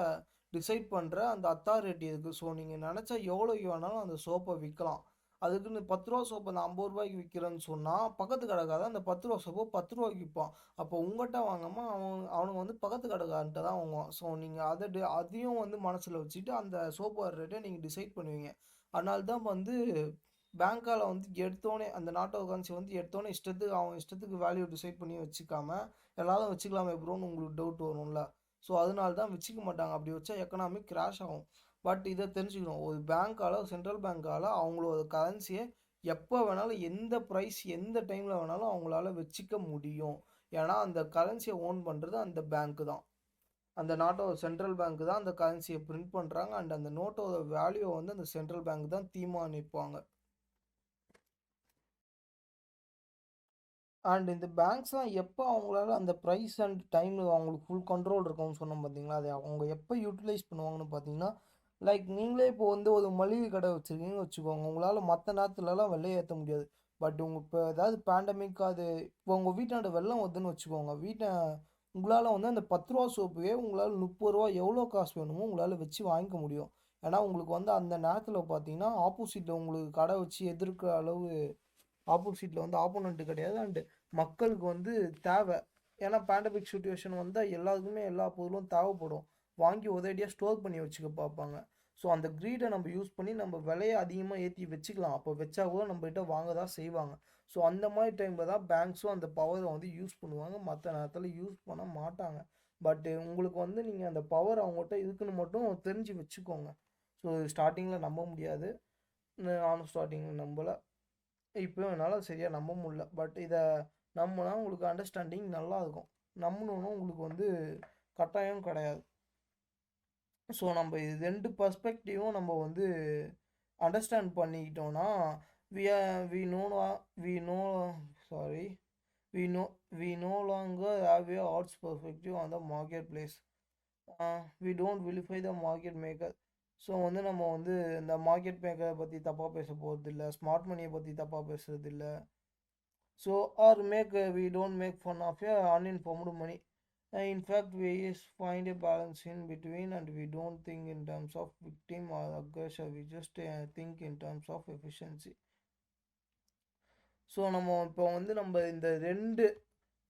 Speaker 1: டிசைட் பண்ணுற அந்த அத்தாரிட்டி இருக்குது. ஸோ நீங்கள் நினச்சா எவ்வளோக்கு வேணாலும் அந்த சோப்பை விற்கலாம். அதுக்குன்னு 10 ரூபா சோப்பை நான் 50 ரூபாய்க்கு விற்கிறேன்னு சொன்னால் பக்கத்து கடைக்காரன் அந்த 10 ரூபா சோப்பை 10 ரூபாய்க்கு விற்பான். அப்போ உங்கள்கிட்ட வாங்காமல் அவனுங்க வந்து பக்கத்து கடைக்காரன்ட்ட தான் வாங்குவான். ஸோ நீங்கள் அதையும் வந்து மனசில் வச்சுட்டு அந்த சோப்போட ரேட்டை நீங்கள் டிசைட் பண்ணுவீங்க. அதனால தான் வந்து பேங்க்கால் வந்து எடுத்தோடனே அந்த நாட்டோட கரன்சி வந்து எடுத்தோடனே இஷ்டத்துக்கு அவன் இஷ்டத்துக்கு வேல்யூ டிசைட் பண்ணி வச்சுக்காம எல்லாரும் வச்சுக்கலாமே ப்ரோன்னு உங்களுக்கு டவுட் வரும்ல. ஸோ அதனால தான் வச்சுக்க மாட்டாங்க. அப்படி வச்சா எக்கனாமிக் கிராஷ் ஆகும். பட் இதை தெரிஞ்சுக்கணும், ஒரு பேங்க்கால், சென்ட்ரல் பேங்க்கால் அவங்களோட கரன்சியை எப்போ வேணாலும் எந்த ப்ரைஸ் எந்த டைமில் வேணாலும் அவங்களால வச்சுக்க முடியும். ஏன்னா அந்த கரன்சியை ஓன் பண்ணுறது அந்த பேங்க்கு தான். அந்த நாட்டோட சென்ட்ரல் பேங்க் தான் அந்த கரன்சியை பிரிண்ட் பண்ணுறாங்க. அண்ட் அந்த நோட்டோட வேல்யூவை வந்து அந்த சென்ட்ரல் பேங்க் தான் தீர்மானிப்பாங்க. அண்ட் இந்த பேங்க்ஸ்லாம் எப்போ அவங்களால அந்த ப்ரைஸ் அண்ட் டைமில் அவங்களுக்கு ஃபுல் கண்ட்ரோல் இருக்கும்னு சொன்னோம் பார்த்தீங்களா, அதை அவங்க எப்போ யூட்டிலைஸ் பண்ணுவாங்கன்னு பார்த்தீங்கன்னா, லைக் நீங்களே இப்போ வந்து ஒரு மளிகை கடை வச்சுருக்கீங்கன்னு வச்சுக்கோங்க. உங்களால் மற்ற நேரத்துலலாம் வெள்ளையை ஏற்ற முடியாது. பட் உங்கள் இப்போ ஏதாவது பேண்டமிக், அது இப்போ உங்கள் வீட்டாண்ட வெள்ளம் வருதுன்னு வச்சுக்கோங்க, உங்களால் வந்து அந்த 10 ரூபா சோப்புவே உங்களால் 30 ரூபா எவ்வளோ காசு வேணுமோ உங்களால் வச்சு வாங்கிக்க முடியும். ஏன்னா உங்களுக்கு வந்து அந்த நேரத்தில் பார்த்தீங்கன்னா ஆப்போசிட்டில் உங்களுக்கு கடை வச்சு எதிர்க்கிற அளவு ஆப்போசிட்டில் வந்து ஆப்போனண்ட்டு கிடையாது. அண்டு மக்களுக்கு வந்து தேவை. ஏன்னா பேண்டமிக் சுச்சுவேஷன் வந்தால் எல்லாருக்குமே எல்லா பொருளும் தேவைப்படும். வாங்கி ஒரேடியாக ஸ்டோர் பண்ணி வச்சுக்க பார்ப்பாங்க. ஸோ அந்த க்ரீடை நம்ம யூஸ் பண்ணி நம்ம விலையை அதிகமாக ஏற்றி வச்சுக்கலாம். அப்போ வச்சா கூட நம்மகிட்ட வாங்க தான் செய்வாங்க. ஸோ அந்த மாதிரி டைமில் தான் பேங்க்ஸும் அந்த பவரை வந்து யூஸ் பண்ணுவாங்க. மற்ற நேரத்தில் யூஸ் பண்ண மாட்டாங்க. பட்டு உங்களுக்கு வந்து நீங்கள் அந்த பவர் அவங்ககிட்ட இருக்குன்னு மட்டும் தெரிஞ்சு வச்சுக்கோங்க. ஸோ ஸ்டார்டிங்கில் நம்ப முடியாது, நானும் ஸ்டார்டிங்கில் நம்பலை, இப்போயும் என்னால் சரியாக நம்ப முடியல. பட் இதை நம்பினா உங்களுக்கு அண்டர்ஸ்டாண்டிங் நல்லா இருக்கும். நம்பணுன்னு உங்களுக்கு வந்து கட்டாயம் கிடையாது. ஸோ நம்ம இது 2 பர்ஸ்பெக்டிவும் நம்ம வந்து அண்டர்ஸ்டாண்ட் பண்ணிக்கிட்டோன்னா we we know we know sorry we know we no longer have a arts perspective on the market place. We don't vilify the market maker. So வந்து நம்ம வந்து இந்த மார்க்கெட் மேக்கரை பற்றி தப்பாக பேச போகிறதில்ல, ஸ்மார்ட் மணியை பற்றி தப்பாக பேசுறதில்ல. So or we don't make fun of a uninformed money. In fact, we find a balance in between, and we don't think in terms of victim or aggressor. We just think in terms of efficiency. So நம்ம இப்போ வந்து நம்ம இந்த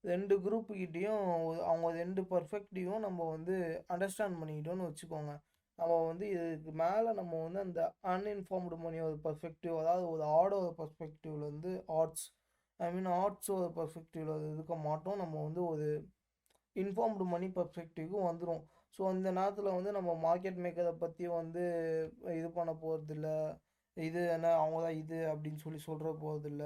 Speaker 1: ரெண்டு குரூப்புக்கிட்டேயும் அவங்க 2 பர்ஃபெக்டிவும் நம்ம வந்து understand பண்ணிக்கிட்டோன்னு வச்சுக்கோங்க. நம்ம வந்து இதுக்கு மேலே நம்ம வந்து அந்த அன்இன்ஃபார்ம்டு மணியோட பர்ஸ்பெக்டிவ், அதாவது ஒரு ஆடோட பர்ஸ்பெக்டிவ்லேருந்து ஆர்ட்ஸோட பர்ஸ்பெக்டிவில் இருக்க மாட்டோம். நம்ம வந்து ஒரு இன்ஃபார்ம்டு மணி பர்ஸ்பெக்டிவ்க்கு வந்துடும். ஸோ இந்த நேரத்தில் வந்து நம்ம மார்க்கெட் மேக்கரை பற்றி வந்து இது பண்ண போகிறதில்ல, இது என்ன அவங்க தான் இது அப்படின்னு சொல்கிற போகிறதில்ல.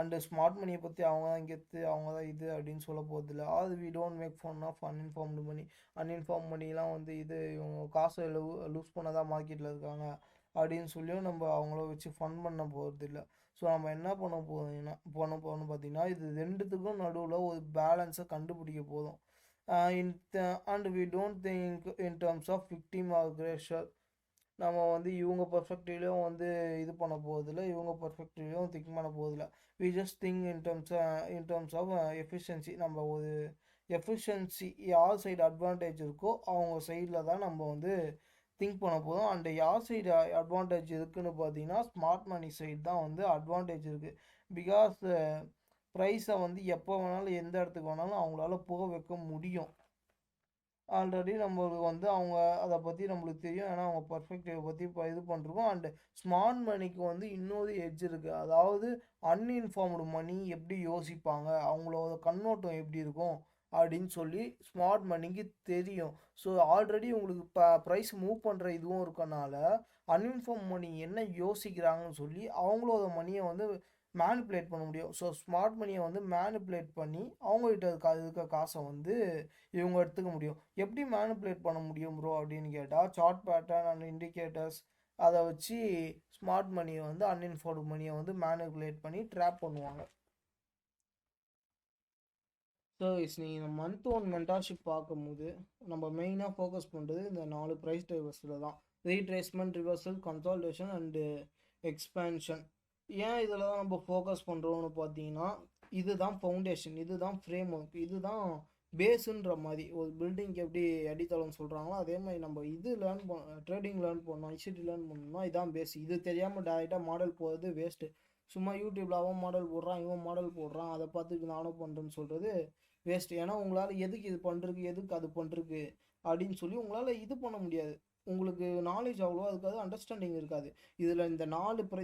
Speaker 1: அண்டு ஸ்மார்ட் மணியை பற்றி அவங்க தான் கெத்து, அவங்க தான் இது அப்படின்னு சொல்ல போகிறதில்ல. அது we don't make fun of uninformed money. Uninformed மணிலாம் வந்து இது இவங்க காசை லூஸ் பண்ண தான் மார்க்கெட்டில் இருக்காங்க அப்படின்னு சொல்லியும் நம்ம அவங்கள வச்சு ஃபன் பண்ண போகிறதில்ல. ஸோ நம்ம என்ன பண்ண போகிறோம்னு பார்த்தீங்கன்னா, இது ரெண்டுத்துக்கும் நடுவில் ஒரு பேலன்ஸை கண்டுபிடிக்க போதும். And we don't think in terms of victim or aggressor. நம்ம வந்து இவங்க பெர்ஸ்பெக்டிவ்லையும் வந்து இது பண்ண போகிறதில்ல, இவங்க பெர்ஸ்பெக்டிவ்லையும் திங்க் பண்ண போகிறதில்ல. We just think in terms of efficiency. நம்ம ஒரு எஃபிஷியன்சி யார் சைடு அட்வான்டேஜ் இருக்கோ அவங்க சைடில் தான் நம்ம வந்து திங்க் பண்ண போதும். அண்ட் யார் சைடு அட்வான்டேஜ் இருக்குன்னு பார்த்தீங்கன்னா ஸ்மார்ட் மணி சைடு தான் வந்து அட்வான்டேஜ் இருக்குது. பிகாஸ் ப்ரைஸை வந்து எப்போ வேணாலும் எந்த இடத்துக்கு வேணாலும் அவங்களால போக வைக்க முடியும். ஆல்ரெடி நம்மளுக்கு வந்து அவங்க அதை பற்றி நம்மளுக்கு தெரியும். ஏன்னா அவங்க பர்ஃபெக்டிவை பற்றி இப்போ இது பண்ணிருக்கோம். அண்டு ஸ்மார்ட் மணிக்கு வந்து இன்னொரு எட்ஜ் இருக்குது. அதாவது அன்இன்ஃபார்ம்டு மணி எப்படி யோசிப்பாங்க, அவங்களோட கண்ணோட்டம் எப்படி இருக்கும் அப்படின்னு சொல்லி ஸ்மார்ட் மணிக்கு தெரியும். ஸோ ஆல்ரெடி உங்களுக்கு ப்ரைஸ் மூவ் பண்ணுற இதுவும் இருக்கனால அன்இன்ஃபார்ம் மணி என்ன யோசிக்கிறாங்கன்னு சொல்லி அவங்களோட மணியை வந்து மேனிப்புலேட் பண்ண முடியும். ஸோ ஸ்மார்ட் மணியை வந்து மேனிப்புலேட் பண்ணி அவங்ககிட்ட இருக்க காசை வந்து இவங்க எடுத்துக்க முடியும். எப்படி மேனிப்புலேட் பண்ண முடியும் ப்ரோ அப்படின்னு கேட்டால், சார்ட் பேட்டர்ன் அண்ட் இண்டிகேட்டர்ஸ் அதை வச்சு ஸ்மார்ட் மணியை வந்து அன்இன்ஃபார்ம்டு மணியை வந்து மேனிப்புலேட் பண்ணி ட்ராப் பண்ணுவாங்க. ஸோ நீங்கள் மந்த் ஒன் மென்டார்ஷிப் பார்க்கும்போது நம்ம மெயினாக ஃபோக்கஸ் பண்ணுறது இந்த 4 ப்ரைஸ் டைவர்ஸில் தான். Retracement, reversal, consolidation and expansion. ஏன் இதில் தான் நம்ம ஃபோக்கஸ் பண்ணுறோன்னு பார்த்தீங்கன்னா, இதுதான் ஃபவுண்டேஷன், இதுதான் ஃப்ரேம் ஒர்க், இதுதான் பேஸுன்ற மாதிரி. ஒரு பில்டிங்க்கு எப்படி அடித்தளம்னு சொல்கிறாங்களோ அதே மாதிரி நம்ம இது ட்ரேடிங் லேர்ன் பண்ணோம், ஐசிடி லேர்ன் பண்ணோம்னா இதான் பேஸ். இது தெரியாமல் டேரெக்டாக மாடல் போகிறது வேஸ்ட்டு. சும்மா யூடியூப்பில் அவன் மாடல் போடுறான், இவன் மாடல் போடுறான், அதை பார்த்துட்டு நானும் பண்ணுறேன்னு சொல்கிறது வேஸ்ட்டு. ஏன்னா உங்களால் எதுக்கு இது பண்ணுறதுக்கு, எதுக்கு அது பண்ணுறதுக்கு அப்படின்னு சொல்லி உங்களால் இது பண்ண முடியாது. உங்களுக்கு நாலேஜ் அவ்வளோவா இருக்காது, அண்டர்ஸ்டாண்டிங் இருக்காது. இதில்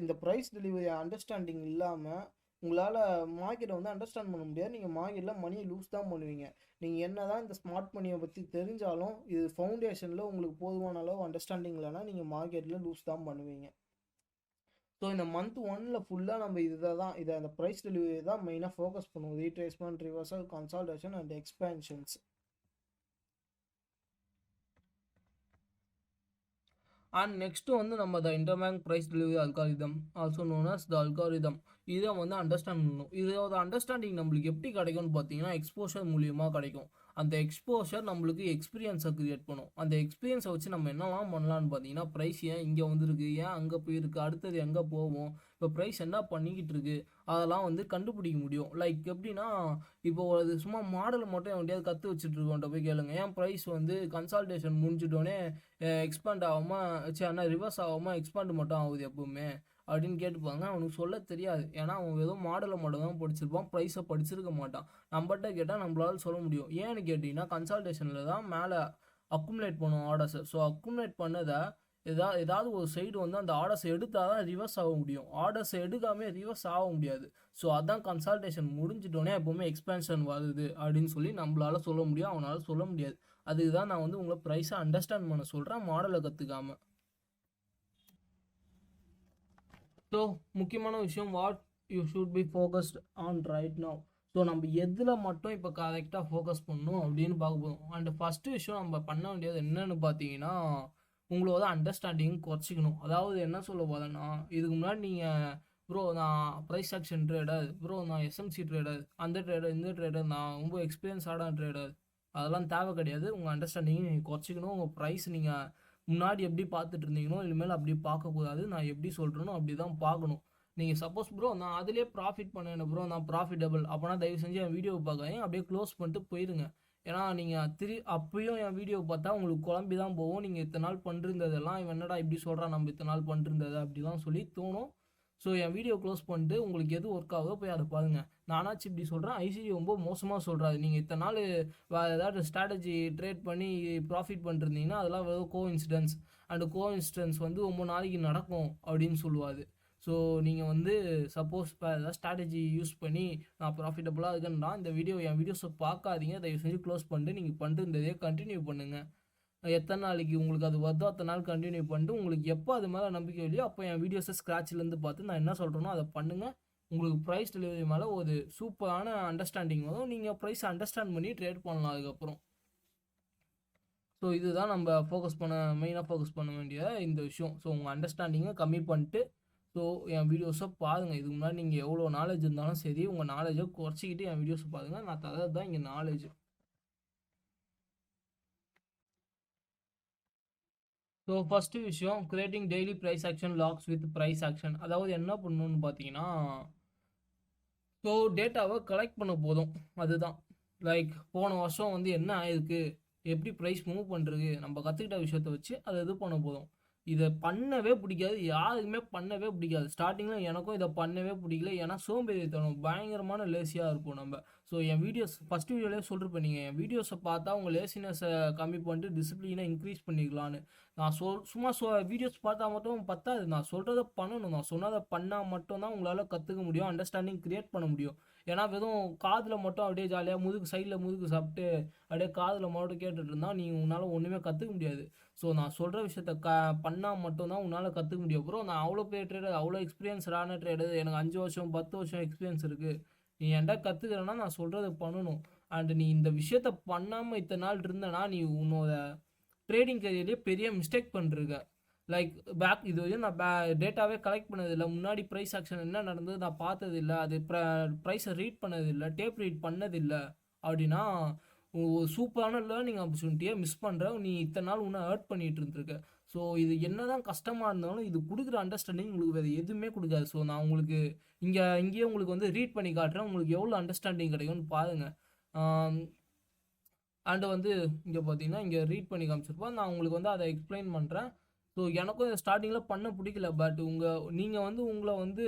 Speaker 1: இந்த ப்ரைஸ் டெலிவரி அண்டர்ஸ்டாண்டிங் இல்லாமல் உங்களால் மார்க்கெட்டை வந்து அண்டர்ஸ்டாண்ட் பண்ண முடியாது. நீங்கள் மார்க்கெட்டில் மணியை லூஸ் தான் பண்ணுவீங்க. நீங்கள் என்ன தான் இந்த ஸ்மார்ட் மணியை பற்றி தெரிஞ்சாலும் இது ஃபவுண்டேஷனில் உங்களுக்கு போதுமான அளவு அண்டர்ஸ்டாண்டிங் இல்லைன்னா நீங்கள் மார்க்கெட்டில் லூஸ் தான் பண்ணுவீங்க. ஸோ இந்த மந்த் ஒன்னில் ஃபுல்லாக நம்ம இதை அந்த ப்ரைஸ் டெலிவரி தான் மெயினாக ஃபோக்கஸ் பண்ணுவோம். Retracement, reversal, consolidation and expansions. And next வந்து நம்ம the interbank price delivery algorithm, also known as the algorithm, இதை வந்து அண்டர்ஸ்டாண்ட் பண்ணணும். இதோட அண்டர்ஸ்டாண்டிங் நம்மளுக்கு எப்படி கிடைக்கும்னு பார்த்தீங்கன்னா எக்ஸ்போஷர் மூலியமாக கிடைக்கும். அந்த எக்ஸ்போஷர் நம்மளுக்கு எக்ஸ்பீரியன்ஸை க்ரியேட் பண்ணும். அந்த எக்ஸ்பீரியன்ஸை வச்சு நம்ம என்னெல்லாம் பண்ணலான்னு பார்த்தீங்கன்னா, ப்ரைஸ் ஏன் இங்கே வந்துருக்கு, ஏன் அங்கே போயிருக்கு, அடுத்தது எங்கே போவோம், இப்போ ப்ரைஸ் என்ன பண்ணிக்கிட்டு இருக்கு, அதெல்லாம் வந்து கண்டுபிடிக்க முடியும். லைக் எப்படின்னா, இப்போ அது சும்மா மாடல் மட்டும் எப்படியாவது கற்று வச்சுட்டு இருக்கோன்ட்ட போய் கேளுங்க, ஏன் ப்ரைஸ் வந்து கன்சால்டேஷன் முடிஞ்சிட்டோன்னே எக்ஸ்பேண்ட் ஆகாமல் ஆனால் ரிவர்ஸ் ஆகாமல் எக்ஸ்பேண்ட் மட்டும் ஆகுது எப்பவுமே அப்படின்னு கேட்டுப்பாங்க. அவனுக்கு சொல்ல தெரியாது. ஏன்னா அவன் வெறும் மாடலை மட்டும் தான் படிச்சிருப்பான், ப்ரைஸை படிச்சிருக்க மாட்டான். நம்மகிட்ட கேட்டால் நம்மளால சொல்ல முடியும். ஏன்னு கேட்டிங்கன்னா கன்சல்டேஷனில் தான் மேலே அக்குமுலேட் பண்ணுவோம் ஆர்டர்ஸை. ஸோ அக்குமுலேட் பண்ணதை ஏதாவது ஒரு சைடு வந்து அந்த ஆர்டர்ஸை எடுத்தால் தான் ரிவர்ஸ் ஆக முடியும். ஆர்டர்ஸை எடுக்காமே ரிவர்ஸ் ஆக முடியாது. ஸோ அதான் கன்சல்டேஷன் முடிஞ்சிட்டோன்னே எப்போவுமே எக்ஸ்பேன்ஷன் வருது அப்படின்னு சொல்லி நம்மளால சொல்ல முடியும், அவனால் சொல்ல முடியாது. அதுக்கு தான் நான் வந்து உங்களை ப்ரைஸை அண்டர்ஸ்டாண்ட் பண்ண சொல்கிறேன், மாடலை கற்றுக்காம. ஸோ முக்கியமான விஷயம், what you should be focused on right now. So நம்ம எதில் மட்டும் இப்போ கரெக்டாக ஃபோக்கஸ் பண்ணணும் அப்படின்னு பார்க்க போதும். அண்ட் ஃபஸ்ட்டு விஷயம் நம்ம பண்ண வேண்டியது என்னன்னு பார்த்தீங்கன்னா, உங்களோட அண்டர்ஸ்டாண்டிங் குறைச்சிக்கணும். அதாவது என்ன சொல்ல போகிறேன்னா, இதுக்கு முன்னாடி நீங்கள் ப்ரோ நான் ப்ரைஸ் ஆக்ஷன் ட்ரேடர், ப்ரோ நான் எஸ்எம்சி ட்ரேடர், அந்த ட்ரேடர் இந்த ட்ரேடர், நான் ரொம்ப எக்ஸ்பீரியன்ஸான ட்ரேடர், அதெல்லாம் தேவை கிடையாது. உங்கள் அண்டர்ஸ்டாண்டிங் நீங்கள் குறைச்சிக்கணும். உங்கள் ப்ரைஸ் நீங்கள் முன்னாடி எப்படி பார்த்துட்டு இருந்தீங்களோ இனிமேல் அப்படி பார்க்கக்கூடாது. நான் எப்படி சொல்கிறேனோ அப்படி தான் பார்க்கணும். நீங்கள் சப்போஸ் ப்ரோ நான் அதிலே ப்ராஃபிட் பண்ணேன் ப்ரோ, நான் ப்ராஃபிட்டபிள் அப்போனா தயவு செஞ்சு என் வீடியோவை பார்க்காதீங்க, அப்படியே க்ளோஸ் பண்ணிட்டு போயிடுங்க. ஏன்னா நீங்கள் அப்பயும் என் வீடியோவை பார்த்தா உங்களுக்கு குழம்பி தான் போகும். நீங்கள் இத்தனை நாள் பண்ணிருந்ததெல்லாம் இவன் என்னடா இப்படி சொல்கிறான், நம்ம இத்தனை நாள் பண்ணிருந்தது அப்படிலாம் சொல்லி தோணும். ஸோ என் வீடியோ க்ளோஸ் பண்ணிட்டு உங்களுக்கு எது ஒர்க் ஆகுதோ போய் அதை பாருங்கள். நானாச்சு இப்படி சொல்கிறேன், ஐசிடி ரொம்ப மோசமாக சொல்கிறாரு. நீங்கள் இத்தனை நாள் வேறு ஏதாவது ஸ்ட்ராட்டஜி ட்ரேட் பண்ணி ப்ராஃபிட் பண்ணிருந்தீங்கன்னா அதெல்லாம் வெறும் கோஇன்சிடென்ஸ், அண்டு கோஇன்சிடென்ஸ் வந்து 9 நாளைக்கு நடக்கும் அப்படின்னு சொல்லுவார். ஸோ நீங்கள் வந்து சப்போஸ் இப்போ ஏதாவது ஸ்ட்ராட்டஜி யூஸ் பண்ணி நான் ப்ராஃபிட்டபுளாக இருக்குன்னா என் வீடியோஸை பார்க்காதீங்க, தயவு செஞ்சு க்ளோஸ் பண்ணிட்டு நீங்கள் பண்ணிருந்ததே கண்டினியூ பண்ணுங்கள். எத்தனை நாளைக்கு உங்களுக்கு அது வருதோ அத்தனை நாள் கண்டினியூ பண்ணிட்டு உங்களுக்கு எப்போ அது மேலே நம்பிக்கை இல்லையோ அப்போ என் வீடியோஸை ஸ்க்ராட்ச்லேருந்து பார்த்து நான் என்ன சொல்கிறேனோ அதை பண்ணுங்கள். உங்களுக்கு ப்ரைஸ் டெலிவரி மேலே ஒரு சூப்பரான அண்டர்ஸ்டாண்டிங் வரும். நீங்கள் ப்ரைஸை அண்டர்ஸ்டாண்ட் பண்ணி ட்ரேட் பண்ணலாம் அதுக்கப்புறம். ஸோ இதுதான் நம்ம மெயினாக ஃபோக்கஸ் பண்ண வேண்டிய இந்த விஷயம். ஸோ உங்கள் அண்டர்ஸ்டாண்டிங்கை கம்மி பண்ணிட்டு ஸோ என் வீடியோஸை பாருங்கள். இதுக்கு முன்னாடி நீங்கள் எவ்வளோ நாலேஜ் இருந்தாலும் சரி, உங்கள் நாலேஜை குறைச்சிக்கிட்டு என் வீடியோஸை பாருங்கள். நான் தரது தான் இங்கே நாலேஜ்.
Speaker 2: ஸோ ஃபஸ்ட்டு விஷயம் creating daily price action logs with price action. அதாவது என்ன பண்ணணும்னு பார்த்தீங்கன்னா, ஸோ டேட்டாவை கலெக்ட் பண்ண போதும். அதுதான். லைக் போன வருஷம் வந்து என்ன ஆயிருக்கு, எப்படி ப்ரைஸ் மூவ் பண்ணுறது, நம்ம கற்றுக்கிட்ட விஷயத்த வச்சு அதை இது பண்ண போதும். இதை பண்ணவே பிடிக்காது, யாருக்குமே பண்ணவே பிடிக்காது. ஸ்டார்டிங்கில் எனக்கும் இதை பண்ணவே பிடிக்கல. ஏன்னா சோம்பேறித்தனம், பயங்கரமான லேசியாக இருப்போம் நம்ம. ஸோ என் வீடியோஸ் ஃபஸ்ட் வீடியோலேயே சொல்லிருப்பேன், நீங்கள் என் வீடியோஸை பார்த்தா உங்கள் லேசினஸை கம்மி பண்ணிட்டு டிசிப்ளினை இன்க்ரீஸ் பண்ணிக்கலான்னு. நான் சும்மா வீடியோஸ் பார்த்தா மட்டும் பத்தாது, நான் சொல்கிறத பண்ணணும். நான் சொன்னதை பண்ணால் மட்டும்தான் உங்களால் கற்றுக்க முடியும், அண்டர்ஸ்டாண்டிங் க்ரியேட் பண்ண முடியும். ஏன்னா வெறும் காதில் மட்டும் அப்படியே ஜாலியாக முதுகு சைடில் முதுகு சாப்பிட்டு அப்படியே காதில் மட்டும் கேட்டுட்டு இருந்தால் நீங்கள் உன்னால் ஒன்றுமே கற்றுக்க முடியாது. ஸோ நான் சொல்கிற விஷயத்த பண்ணால் மட்டும்தான் உன்னால் கற்றுக்க முடியும். அப்புறம் நான் அவ்வளோ பெரிய ட்ரேடர், அவ்வளோ எக்ஸ்பீரியன்ஸ்டான ட்ரேடர், எனக்கு 5 வருஷம் 10 வருஷம் எக்ஸ்பீரியன்ஸ் இருக்குது. நீ என்கிட்ட கற்றுக்கிறேன்னா நான் சொல்கிறத பண்ணணும். அண்ட் நீ இந்த விஷயத்த பண்ணாமல் இத்தனை நாள் இருந்தனா நீ உன்னோட ட்ரேடிங் கரியர்லேயே பெரிய மிஸ்டேக் பண்ணிருக்க. லைக் இது வரையும் நான் டேட்டாவே கலெக்ட் பண்ணதில்லை, முன்னாடி ப்ரைஸ் ஆக்ஷன் என்ன நடந்தது நான் பார்த்ததில்லை, அது ப்ரைஸை ரீட் பண்ணதில்லை, டேப் ரீட் பண்ணதில்லை அப்படின்னா சூப்பரான லேர்னிங் ஆப்பர்ச்சுனிட்டியை மிஸ் பண்ணுற. நீ இத்தனை நாள் உன்னை ஹர்ட் பண்ணிகிட்டு இருந்திருக்க. ஸோ இது என்ன தான் கஷ்டமாக இருந்தாலும் இது கொடுக்குற அண்டர்ஸ்டாண்டிங் உங்களுக்கு வேறு எதுவுமே கொடுக்காது. ஸோ நான் உங்களுக்கு இங்கேயே உங்களுக்கு வந்து ரீட் பண்ணி காட்டுறேன், உங்களுக்கு எவ்வளோ அண்டர்ஸ்டாண்டிங் கிடைக்கும்னு பாருங்கள். அண்டு வந்து இங்கே பார்த்தீங்கன்னா இங்கே ரீட் பண்ணி காமிச்சிருப்போம், நான் உங்களுக்கு வந்து அதை எக்ஸ்பிளைன் பண்ணுறேன். ஸோ எனக்கும் இதை ஸ்டார்டிங்கில் பண்ண பிடிக்கல. பட் நீங்கள் வந்து உங்களை வந்து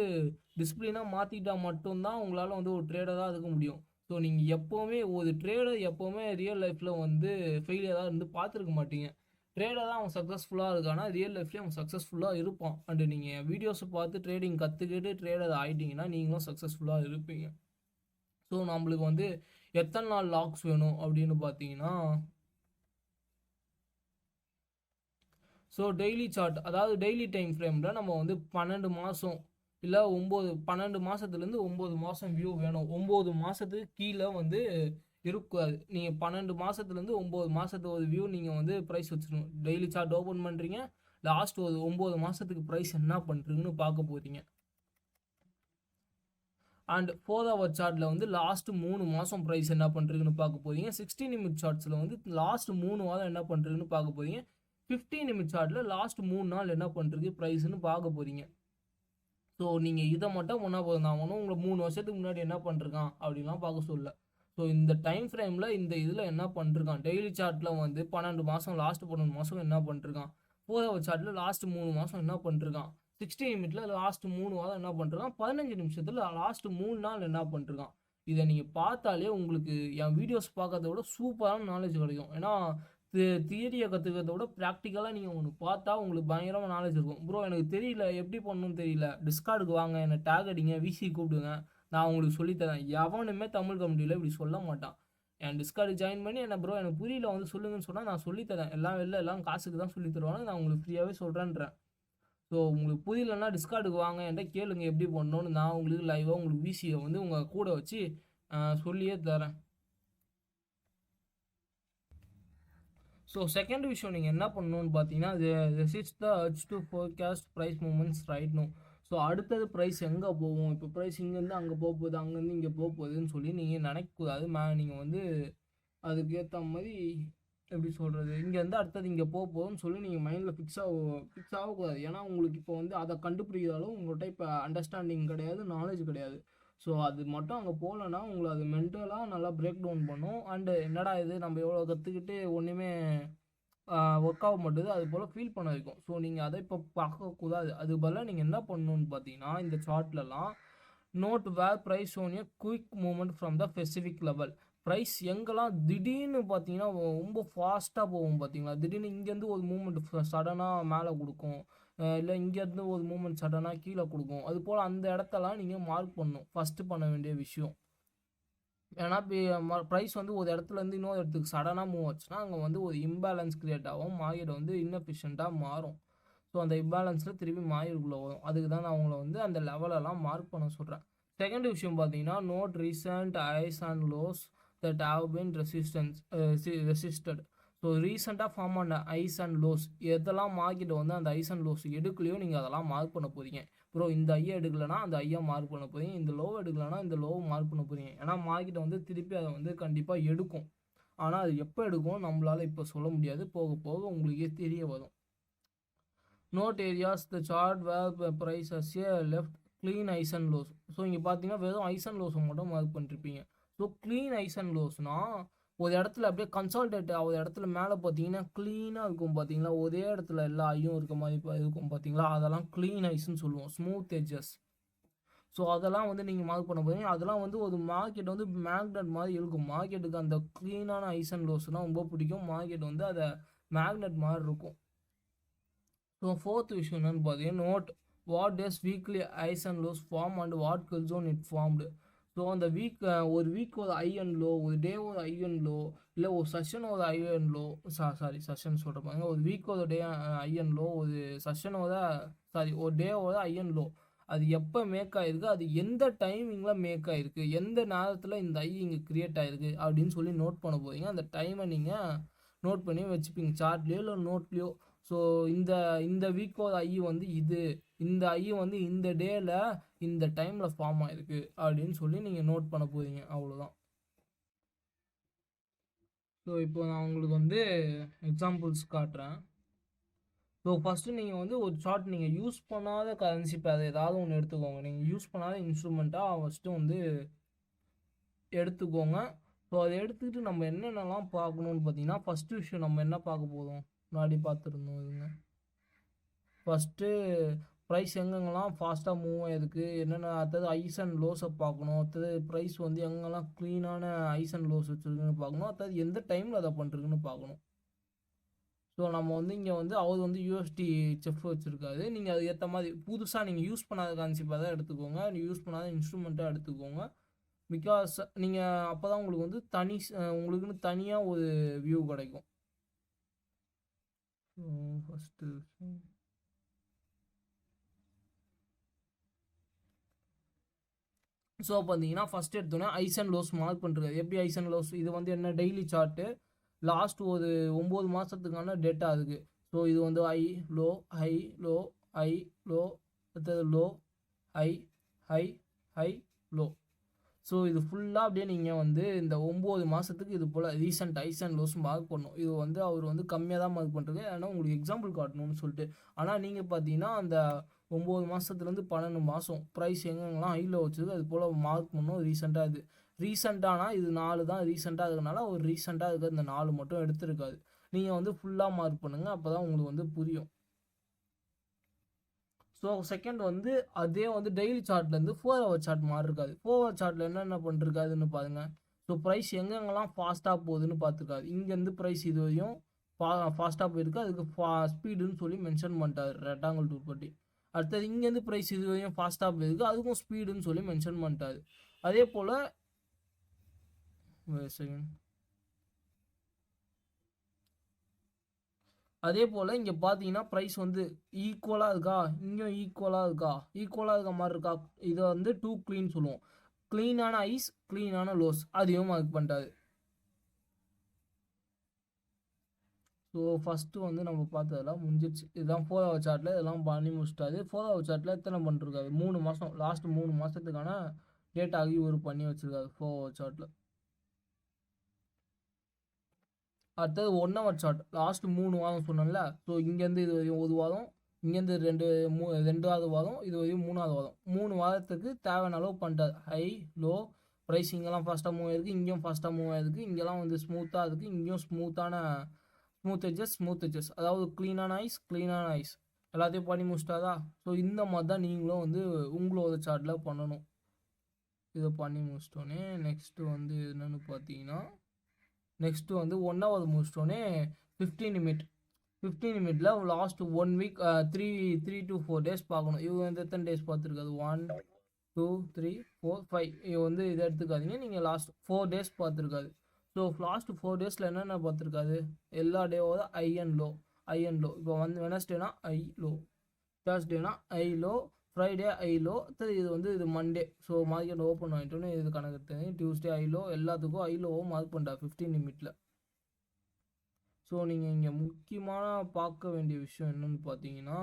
Speaker 2: டிசிப்ளினாக மாற்றிக்கிட்டால் மட்டும்தான் உங்களால் வந்து ஒரு ட்ரேடராக இருக்க முடியும். ஸோ நீங்கள் எப்போவுமே ஒரு ட்ரேடர் எப்போவுமே ரியல் லைஃப்பில் வந்து ஃபெயிலியராக இருந்து பார்த்துருக்க மாட்டீங்க. ட்ரேடர் தான் அவன் சக்ஸஸ்ஃபுல்லாக இருக்கானா, ரியல் லைஃப்லேயும் அவன் சக்ஸஸ்ஃபுல்லாக இருப்பான். அண்டு நீங்கள் வீடியோஸை பார்த்து ட்ரேடிங் கற்றுக்கிட்டு ட்ரேடர் ஆகிட்டிங்கன்னா நீங்களும் சக்ஸஸ்ஃபுல்லாக இருப்பீங்க. ஸோ நம்மளுக்கு வந்து எத்தனை நாள் லாக்ஸ் வேணும் அப்படின்னு பார்த்தீங்கன்னா, ஸோ டெய்லி சார்ட், அதாவது டெய்லி டைம் ஃப்ரேமில் நம்ம வந்து 12 மாதம் இல்லை 12 மாதத்துலேருந்து 9 மாதம் வியூ வேணும். 9 மாதத்துக்கு கீழே வந்து இருக்காது. நீங்கள் 12 மாதத்துலேருந்து 9 மாதத்து ஒரு வியூ நீங்கள் வந்து ப்ரைஸ் வச்சுக்கணும். டெய்லி சார்ட் ஓப்பன் பண்ணுறீங்க, லாஸ்ட் ஒரு 9 மாதத்துக்கு ப்ரைஸ் என்ன பண்ணுறீங்கன்னு பார்க்க போகிறீங்க. அண்ட் 4 ஹவர் சார்ட்டில் வந்து லாஸ்ட் 3 மாதம் ப்ரைஸ் என்ன பண்ணுறீங்கன்னு பார்க்க போகிறீங்க. 16 நிமிட் சார்ட்ஸில் வந்து லாஸ்ட் 3 வாரம் என்ன பண்ணுறீங்கன்னு பார்க்க போகிறீங்க. 15 நிமிட் சார்ட்டில் லாஸ்ட் 3 நாள் என்ன பண்ணுறது ப்ரைஸ்ன்னு பார்க்க போகிறீங்க. ஸோ நீங்கள் இதை மட்டும் பண்ணால் போதும். நான் ஒன்றும் உங்களை 3 வருஷத்துக்கு முன்னாடி என்ன பண்ணிருக்கான் அப்படின்லாம் பார்க்க சொல்ல. ஸோ இந்த டைம் ஃப்ரேமில் இந்த இதில் என்ன பண்ணிருக்கான், டெய்லி சார்ட்டில் வந்து 12 மாதம் லாஸ்ட் 12 மாதம் என்ன பண்ணிருக்கான், 4 ஹவர் சார்ட்டில் லாஸ்ட் 3 மாதம் என்ன பண்ணிருக்கான், 60 நிமிட்டில் லாஸ்ட் 3 வாரம் என்ன பண்ணிருக்கான், 15 நிமிஷத்தில் லாஸ்ட் 3 நாள் என்ன பண்ணிருக்கான். இதை நீங்கள் பார்த்தாலே உங்களுக்கு என் வீடியோஸ் பார்க்கறத விட சூப்பரான நாலேஜ் கிடைக்கும். ஏன்னா தியரியை கற்றுக்கிறத விட ப்ராக்டிக்கலாக நீங்கள் ஒன்று பார்த்தா உங்களுக்கு பயங்கரமாக நாலேஜ் இருக்கும். ப்ரோ எனக்கு தெரியல, எப்படி பண்ணணும்னு தெரியல, டிஸ்கார்டுக்கு வாங்க, என்னை டேக் அடிங்க, விசி கூப்பிடுங்க, நான் உங்களுக்கு சொல்லித்தரேன். எவனுமே தமிழ் கம்யூனிட்டியில் இப்படி சொல்ல மாட்டான். என் டிஸ்கார்டு ஜாயின் பண்ணி என்ன ப்ரோ எனக்கு புரியல வந்து சொல்லுங்கன்னு சொன்னால் நான் சொல்லித்தரேன். எல்லாம் காசுக்கு தான் சொல்லி தருவாங்க, நான் உங்களுக்கு ஃப்ரீயாகவே சொல்கிறேன்றேன். ஸோ உங்களுக்கு புரியலன்னா டிஸ்கார்டுக்கு வாங்க, என்கிட்ட கேளுங்க எப்படி பண்ணணும்னு, நான் உங்களுக்கு லைவாக உங்களுக்கு விசியை வந்து உங்கள் கூட வச்சு சொல்லியே தரேன். ஸோ செகண்ட் விஷயம் நீங்கள் என்ன பண்ணணும்னு பார்த்தீங்கன்னா, resist the urge to forecast price moments right now. So அடுத்தது ப்ரைஸ் எங்கே போகும், இப்போ ப்ரைஸ் இங்கேருந்து அங்கே போக போகுது, அங்கேருந்து இங்கே போக போகுதுன்னு சொல்லி நீங்கள் நினைக்கக்கூடாது. நீங்கள் வந்து அதுக்கேற்ற மாதிரி எப்படி சொல்கிறது, இங்கேருந்து அடுத்தது இங்கே போக போகுதுன்னு சொல்லி நீங்கள் மைண்டில் ஃபிக்ஸ் ஆகக்கூடாது. ஏன்னா உங்களுக்கு இப்போ வந்து அதை கண்டுபிடிக்கிறாலும் உங்கள்கிட்ட இப்போ அண்டர்ஸ்டாண்டிங் கிடையாது, நாலேஜ் கிடையாது. ஸோ அது மட்டும் அங்கே போகலன்னா உங்களை அது மென்டலாக நல்லா பிரேக் டவுன் பண்ணும். அண்டு என்னடா இது நம்ம எவ்வளோ கற்றுக்கிட்டு ஒன்றுமே ஒர்க் ஆக மாட்டுது, அது போல் ஃபீல் பண்ண வைக்கும். ஸோ நீங்கள் அதை இப்போ பார்க்கக்கூடாது. அது பதிலாக நீங்கள் என்ன பண்ணணும்னு பார்த்தீங்கன்னா, இந்த சார்ட்லலாம் note where price own a quick moment from the specific level. Price எங்கெல்லாம் திடீர்னு பார்த்தீங்கன்னா ரொம்ப ஃபாஸ்ட்டாக போகும் பார்த்தீங்களா, திடீர்னு இங்கேருந்து ஒரு மூமெண்ட் சடனாக மேலே கொடுக்கும், இல்லை இங்கேருந்து ஒரு மூமெண்ட் சடனாக கீழே கொடுக்கும். அது போல் அந்த இடத்தெல்லாம் நீங்கள் மார்க் பண்ணணும், ஃபஸ்ட்டு பண்ண வேண்டிய விஷயம். ஏன்னா ப்ரைஸ் வந்து ஒரு இடத்துலேருந்து இன்னொரு இடத்துக்கு சடனாக மூவ் ஆச்சுன்னா அங்கே வந்து ஒரு இம்பேலன்ஸ் க்ரியேட் ஆகும், மார்க்கெட் வந்து இன்எஃபிஷியண்ட்டாக மாறும். ஸோ அந்த இம்பேலன்ஸில் திருப்பி மார்க்கெட்டுக்குள்ளே வரும். அதுக்கு தான் நான் அவங்கள வந்து அந்த லெவலெல்லாம் மார்க் பண்ண சொல்கிறேன். செகண்ட் விஷயம் பார்த்தீங்கன்னா, note recent highs and lows that have been resisted. So ரீசெண்டாக ஃபார்ம் ஆன ஐஸ் அண்ட் லோஸ் எதெல்லாம் மார்க்கெட் வந்து அந்த ஐஸ் அண்ட் லோஸ் எடுக்கலையோ நீங்கள் அதெல்லாம் மார்க் பண்ண போகிறீங்க. ப்ரோ இந்த ஐயா எடுக்கலைன்னா அந்த ஐயா மார்க் பண்ண போகிறீங்க, இந்த லோவை எடுக்கலைன்னா இந்த லோவை மார்க் பண்ண போகிறீங்க. ஏன்னா மார்க்கெட்டை வந்து திருப்பி அதை வந்து கண்டிப்பாக எடுக்கும். ஆனால் அது எப்போ எடுக்கும் நம்மளால் இப்போ சொல்ல முடியாது, போக போக உங்களுக்கே தெரிய வரும். Note areas the chart where price has a left clean highs and lows. So இங்கே பார்த்தீங்கன்னா வெறும் ஐஸ் அண்ட் லோஸை மட்டும் மார்க் பண்ணிருப்பீங்க. ஸோ க்ளீன் ஐஸ் அண்ட் லோஸ்னா ஒரு இடத்துல அப்படியே கன்சால்டேட் ஒரு இடத்துல மேலே பார்த்தீங்கன்னா க்ளீனாக இருக்கும் பார்த்தீங்களா, ஒரே இடத்துல எல்லா ஐயும் இருக்க மாதிரி இருக்கும் பார்த்தீங்களா, அதெல்லாம் க்ளீன் ஐஸ்ன்னு சொல்லுவோம். Smooth edges. ஸோ அதெல்லாம் வந்து நீங்கள் மார்க் பண்ண போகிறீங்க. அதெல்லாம் வந்து ஒரு மார்க்கெட் வந்து மேக்னெட் மாதிரி இருக்கும். மார்க்கெட்டுக்கு அந்த க்ளீனான ஐஸ் அண்ட் லோஸ்னால் ரொம்ப பிடிக்கும். மார்க்கெட் வந்து அதை மேக்னெட் மாதிரி இருக்கும். ஸோ ஃபோர்த் விஷயம் என்னென்னு பார்த்தீங்கன்னா note what days weekly highs and lows form and what கல்ஸோன் இட் ஃபார்ம்டு. ஸோ அந்த ஒரு வீக் ஒரு ஐ அண்ட் லோ, ஒரு டே ஒரு ஐ அண்ட் லோ, இல்லை ஒரு செஷன் ஒரு ஐ அண்ட் லோ, செஷன் சொல்கிறப்பாங்க, ஒரு வீக் ஒரு டே ஐ அண்ட் லோ, ஒரு செஷனோட ஒரு டேவோட ஐ அண்ட் லோ, அது எப்போ மேக் ஆகிருக்கு, அது எந்த டைமிங்கில் மேக் ஆகிருக்கு, எந்த நேரத்தில் இந்த ஐ இங்கே க்ரியேட் ஆகிருக்கு அப்படின்னு சொல்லி நோட் பண்ண போகிறீங்க. அந்த டைமை நீங்கள் நோட் பண்ணி வச்சுப்பீங்க சார்ட்லேயோ இல்லை நோட்லேயோ. ஸோ இந்த வீக்கோட ஐ வந்து இந்த ஐ வந்து இந்த டேயில் இந்த டைமில் ஃபார்ம் ஆகிருக்கு அப்படின்னு சொல்லி நீங்கள் நோட் பண்ண போகிறீங்க. அவ்வளோதான். ஸோ இப்போ நான் உங்களுக்கு வந்து எக்ஸாம்பிள்ஸ் காட்டுறேன். ஸோ ஃபஸ்ட்டு நீங்கள் வந்து ஒரு சார்ட் நீங்கள் யூஸ் பண்ணாத கரன்சி பேர் ஏதாவது ஒன்று எடுத்துக்கோங்க. நீங்கள் யூஸ் பண்ணாத இன்ஸ்ட்ருமெண்ட்டாக ஃபஸ்ட்டு வந்து எடுத்துக்கோங்க. ஸோ அதை எடுத்துக்கிட்டு நம்ம என்னென்னலாம் பார்க்கணுன்னு பார்த்தீங்கன்னா, ஃபஸ்ட்டு விஷயம் நம்ம என்ன பார்க்க போதும் முன்னாடி பார்த்துருந்தோம். இதுங்க ஃபஸ்ட்டு ப்ரைஸ் எங்கெங்கெல்லாம் ஃபாஸ்ட்டாக மூவ் ஆகிருக்கு, என்னென்ன அடுத்தது ஐஸ் அண்ட் லோஸை பார்க்கணும். அடுத்தது ப்ரைஸ் வந்து எங்கெல்லாம் க்ளீனான ஐஸ் அண்ட் லோஸ் வச்சுருக்குன்னு பார்க்கணும். அடுத்தது எந்த டைமில் அதை பண்ணுறதுன்னு பார்க்கணும். ஸோ நம்ம வந்து இங்கே வந்து அவர் வந்து யூஎஸ்டி செஃப் வச்சுருக்காரு. நீங்கள் அது ஏற்ற மாதிரி புதுசாக நீங்கள் யூஸ் பண்ணாத கான்செப்டாக தான் எடுத்துக்கோங்க. நீங்கள் யூஸ் பண்ணாத இன்ஸ்ட்ருமெண்ட்டாக எடுத்துக்கோங்க. பிகாஸ் நீங்கள் அப்போ தான் உங்களுக்கு வந்து உங்களுக்குன்னு தனியாக ஒரு வியூ கிடைக்கும். ஸோ ஃபஸ்ட்டு ஸோ பார்த்தீங்கன்னா ஃபஸ்ட் எடுத்தோன்னே ஐஸ் அண்ட் லோஸ் மார்க் பண்ணுறது. எப்படி ஐஸ் அண்ட் லோஸ், இது வந்து என்ன டெய்லி சார்ட்டு, லாஸ்ட் ஒரு 9 மாதத்துக்கான டேட்டா இருக்குது. ஸோ இது வந்து high low high low high low, அடுத்தது low high high high low. So இது ஃபுல்லாக அப்படியே நீங்கள் வந்து இந்த 9 மாதத்துக்கு இது போல் recent highs and lows mark பண்ணணும். இது வந்து அவர் வந்து கம்மியாக தான் மார்க் பண்ணுறது, ஆனால் உங்களுக்கு எக்ஸாம்பிள் காட்டணும்னு சொல்லிட்டு. ஆனால் நீங்கள் பார்த்தீங்கன்னா அந்த 9 மாதத்துலேருந்து 12 மாதம் ப்ரைஸ் எங்கெங்கெல்லாம் ஹையில் வச்சுருக்கு அது போல் மார்க் பண்ணணும். ரீசெண்டாக இது ரீசெண்டானா இது 4 தான் ரீசெண்டாக இருக்கிறதுனால ஒரு ரீசெண்டாக இருக்கிற இந்த 4 மட்டும் எடுத்துருக்காது. நீங்கள் வந்து ஃபுல்லாக மார்க் பண்ணுங்கள், அப்போ தான் உங்களுக்கு வந்து புரியும். ஸோ செகண்ட் வந்து அதே வந்து டெய்லி சார்ட்லேருந்து 4 ஹவர் சார்ட் மாதிரி இருக்காது. 4 ஹவர் சார்ட்டில் என்னென்ன பண்ணிருக்காதுன்னு பாருங்கள். ஸோ ப்ரைஸ் எங்கெங்கெல்லாம் ஃபாஸ்ட்டாக போகுதுன்னு பார்த்துருக்காது. இங்கேருந்து ப்ரைஸ் இது வரையும் ஃபாஸ்ட்டாக போயிருக்கு, அதுக்கு ஸ்பீடுன்னு சொல்லி மென்ஷன் பண்ணிட்டாரு ரெக்டாங்கிள் டூல் பட்டி. அடுத்தது இங்கேருந்து ப்ரைஸ் இது வரையும் ஃபாஸ்ட்டாக போயிருக்கு, அதுக்கும் ஸ்பீடுன்னு சொல்லி மென்ஷன் பண்ணிட்டாரு. அதே போல் அதே போல் இங்கே பார்த்தீங்கன்னா ப்ரைஸ் வந்து ஈக்குவலாக இருக்கா, இங்கேயும் ஈக்குவலாக இருக்க மாதிரி இருக்கா. இதை வந்து டூ க்ளீன் சொல்லுவோம். க்ளீனான ஐஸ் க்ளீனான லோஸ் அதையும் மார்க் பண்ணிட்டாரு. ஸோ ஃபஸ்ட்டு வந்து நம்ம பார்த்ததெல்லாம் முடிஞ்சிடுச்சு. இதுதான் 4 ஹவர் சார்ட்டில் இதெல்லாம் பண்ணி முடிச்சிட்டாரு. 4 ஹவர் சார்ட்டில் எத்தனை பண்ணிருக்காரு, 3 மாதம், லாஸ்ட் 3 மாதத்துக்கான டேட்டாகி ஒரு பண்ணி வச்சுருக்காரு 4 ஹவர் சார்ட்டில். அடுத்தது 1 ஹவர் சார்ட், லாஸ்ட் 3 வாரம் சொன்னேன்ல. ஸோ இங்கேருந்து இது வரையும் ஒரு வாரம், இங்கேருந்து 2வது வாரம், இது வரையும் 3வது வாரம். 3 வாரத்துக்கு தேவையான அளவு பண்ணிட்டார். ஹை லோ ப்ரைஸ் இங்கெல்லாம் ஃபாஸ்ட்டாக மூவ் ஆகிருக்கு, இங்கேயும் ஃபாஸ்ட்டாக மூவ் ஆகிருக்கு, இங்கெல்லாம் வந்து ஸ்மூத்தாக இருக்குது, இங்கேயும் ஸ்மூத் எட்ஜஸ், அதாவது க்ளீனான ஐஸ் எல்லாத்தையும் பண்ணி முடிச்சிட்டாரா. ஸோ இந்த மாதிரி தான் நீங்களும் வந்து உங்களோட சார்ட்டில் பண்ணணும். இதை பண்ணி முடிச்சிட்டோன்னே நெக்ஸ்ட்டு வந்து என்னென்னு பார்த்தீங்கன்னா, நெக்ஸ்ட்டு வந்து 1 ஹவர் முடிச்சிட்டோன்னே 15 நிமிட்டில் லாஸ்ட் 1 வீக் 3 to 4 டேஸ் பார்க்கணும். இவங்க வந்து எத்தனை டேஸ் பார்த்துருக்காது, 1 2 3 4 5. இவங்க வந்து இதை எடுத்துக்காதீங்க, நீங்கள் லாஸ்ட் 4 டேஸ் பார்த்துருக்காது. ஸோ லாஸ்ட் 4 டேஸில் என்னென்ன பார்த்துருக்காது, எல்லா டேவோட ஐ அண்ட் லோ. இப்போ வந்து வெனஸ்டேனா ஐ லோ, தேர்ஸ்டேனா high low, Friday high low, இது வந்து இது மண்டே. ஸோ மார்க்கெட் ஓப்பன் ஆகிட்டோன்னே இது கணக்கு எடுத்து டியூஸ்டே ஐ லோ, எல்லாத்துக்கும் ஐ லோவும் மார்க் பண்ணிட்டா 15 நிமிட்டில். ஸோ நீங்கள் இங்கே முக்கியமான பார்க்க வேண்டிய விஷயம் என்னன்னு பார்த்தீங்கன்னா,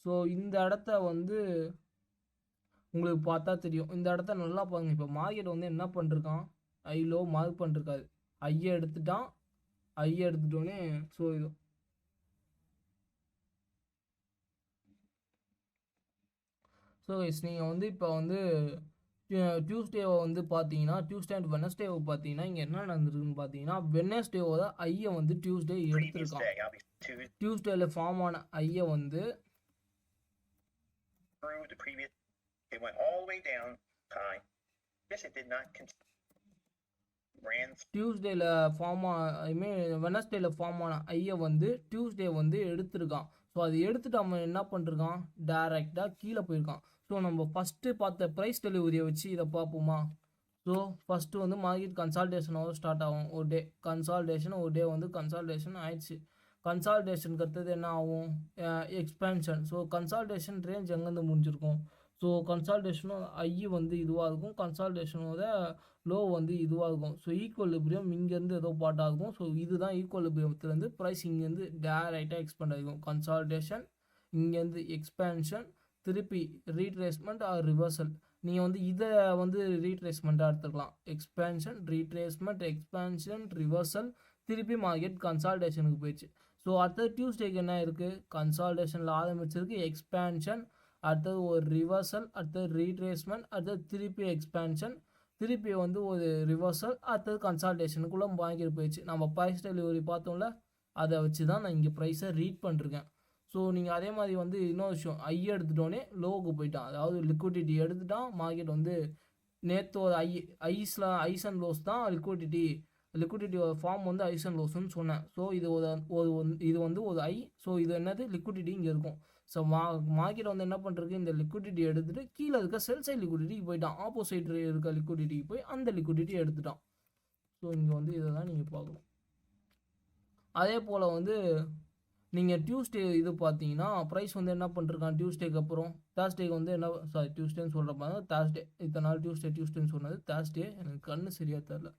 Speaker 2: ஸோ இந்த இடத்த வந்து உங்களுக்கு பார்த்தா தெரியும். இந்த இடத்த நல்லா பாருங்க. இப்போ மார்க்கெட் வந்து என்ன பண்ணிருக்கான், ஐ லோ மார்க் பண்ணிருக்காது, ஐயை எடுத்துட்டான், ஐ எடுத்துட்டோன்னே ஸோ இது ஸோ நீங்கள் வந்து இப்போ வந்து டியூஸ்டேவை வந்து பார்த்தீங்கன்னா டியூஸ்டே அண்ட் வெனஸ்டேவை பார்த்தீங்கன்னா இங்கே என்ன நடந்திருக்குன்னு பார்த்தீங்கன்னா வெனஸ்டேவோட ஐயை வந்து டியூஸ்டே எடுத்திருக்கான். டியூஸ்டேல ஃபார்ம் ஆன ஐயை வந்து டியூஸ்டேல ஃபார்ம் வெனஸ்டேல ஃபார்ம் ஆன ஐயை வந்து டியூஸ்டே வந்து எடுத்திருக்கான். ஸோ அது எடுத்துட்டு அவன் என்ன பண்ணிருக்கான், டைரெக்டாக கீழே போயிருக்கான். ஸோ நம்ம ஃபஸ்ட்டு பார்த்த ப்ரைஸ் டெலிவரியை வச்சு இதை பார்ப்போமா. ஸோ ஃபஸ்ட்டு வந்து மார்க்கெட் கன்சால்டேஷனோட ஸ்டார்ட் ஆகும். ஒரு டே வந்து கன்சால்டேஷன் ஆயிடுச்சு. கன்சால்டேஷனுக்கு அடுத்தது என்ன ஆகும், எக்ஸ்பேன்ஷன். ஸோ கன்சால்டேஷன் ரேஞ்ச் எங்கேருந்து முடிஞ்சிருக்கும். ஸோ கன்சால்டேஷனும் ஐ வந்து இதுவாக இருக்கும், கன்சால்டேஷனோட லோ வந்து இதுவாக இருக்கும். ஸோ ஈக்குவலிபிரியம் இங்கேருந்து ஏதோ பாட்டாக இருக்கும். ஸோ இதுதான் ஈக்குவலிபிரியத்துலேருந்து ப்ரைஸ் இங்கேருந்து டேரெக்டாக எக்ஸ்பேண்ட் ஆகிருக்கும். கன்சால்டேஷன், இங்கேருந்து எக்ஸ்பேன்ஷன், திருப்பி ரீட்ரேஸ்மெண்ட் ஆர் ரிவர்சல். நீங்கள் வந்து இதை வந்து ரீட்ரேஸ்மெண்ட்டாக எடுத்துக்கலாம். எக்ஸ்பேன்ஷன், ரீட்ரேஸ்மெண்ட், எக்ஸ்பேன்ஷன், ரிவர்சல், திருப்பி மார்க்கெட் கன்சால்டேஷனுக்கு போயிடுச்சு. ஸோ அடுத்தது டியூஸ்டேக்கு என்ன இருக்குது, கன்சால்டேஷனில் ஆரம்பிச்சிருக்கு, எக்ஸ்பேன்ஷன், அடுத்தது ஒரு ரிவர்சல், அடுத்தது ரீட்ரேஸ்மெண்ட், அடுத்தது திருப்பி எக்ஸ்பேன்ஷன், திருப்பி வந்து ஒரு ரிவர்சல், அடுத்தது கன்சால்டேஷனுக்குள்ளே மார்க்கெட் போயிடுச்சு. நம்ம ப்ரைஸ் டெலிவரி பார்த்தோம்ல, அதை வச்சு தான் நான் இங்கே ப்ரைஸை ரீட் பண்ணிருக்கேன். ஸோ நீங்கள் அதே மாதிரி வந்து இன்னொரு விஷயம், ஐ எடுத்துட்டோன்னே லோவுக்கு போயிட்டான். அதாவது லிக்விடிட்டி எடுத்துட்டான் மார்க்கெட் வந்து. நேற்று ஒரு ஐஸ் அண்ட் லோஸ் தான் லிக்விடிட்டியோட ஃபார்ம் வந்து ஐஸ் அண்ட் லோஸ்ன்னு சொன்னேன். ஸோ இது இது வந்து ஒரு ஐ. ஸோ இது என்னது, லிக்விடிட்டி இங்கே இருக்கும். ஸோ மார்க்கெட் வந்து என்ன பண்ணுறது, இந்த லிக்விடிட்டி எடுத்துகிட்டு கீழே இருக்க செல் சைட் லிக்விடிட்டிக்கு போயிட்டான். ஆப்போசிட் இருக்க லிக்விடிட்டிக்கு போய் அந்த லிக்விடிட்டி எடுத்துட்டான். ஸோ இங்கே வந்து இதை தான் நீங்கள் பார்க்கணும். அதே போல் வந்து நீங்கள் டியூஸ்டே இது பார்த்தீங்கன்னா ப்ரைஸ் வந்து என்ன பண்ணிருக்கான், டியூஸ்டேக்கு அப்புறம் தேர்ஸ்டேக்கு வந்து என்ன, டியூஸ்டேன்னு சொல்கிறப்பாங்க, தேர்ஸ்டே. இத்தனை நாள் டியூஸ்டேன்னு சொன்னது தேர்ஸ்டே, எனக்கு கண்ணு சரியாக தெரில.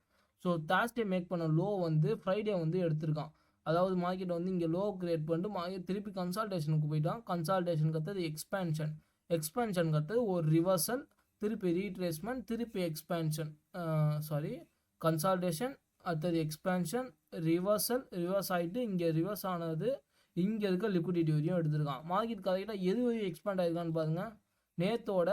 Speaker 2: ஸோ தேர்ஸ்டே மேக் பண்ண லோ வந்து ஃப்ரைடே வந்து எடுத்திருக்கான். அதாவது மார்க்கெட் வந்து இங்கே லோ கிரியேட் பண்ணிட்டு மார்க்கெட் திருப்பி கன்சால்டேஷனுக்கு போயிட்டான். கன்சால்டேஷனுக்கு அடுத்தது எக்ஸ்பேன்ஷனுக்கு அடுத்தது ஒரு ரிவர்சல், திருப்பி ரீட்ரேஸ்மெண்ட், திருப்பி எக்ஸ்பேன்ஷன், கன்சால்டேஷன், அடுத்தது எக்ஸ்பேன்ஷன், ரிவர்ஸ் ஆகிட்டு இங்கே ரிவர்ஸ் ஆனது இங்கே இருக்க லிக்விடிட்டி வரையும் எடுத்திருக்கான். மார்க்கெட் கரெக்டாக எது வரையும் எக்ஸ்பேண்ட் ஆகிருக்கான்னு பாருங்கள். நேற்றோட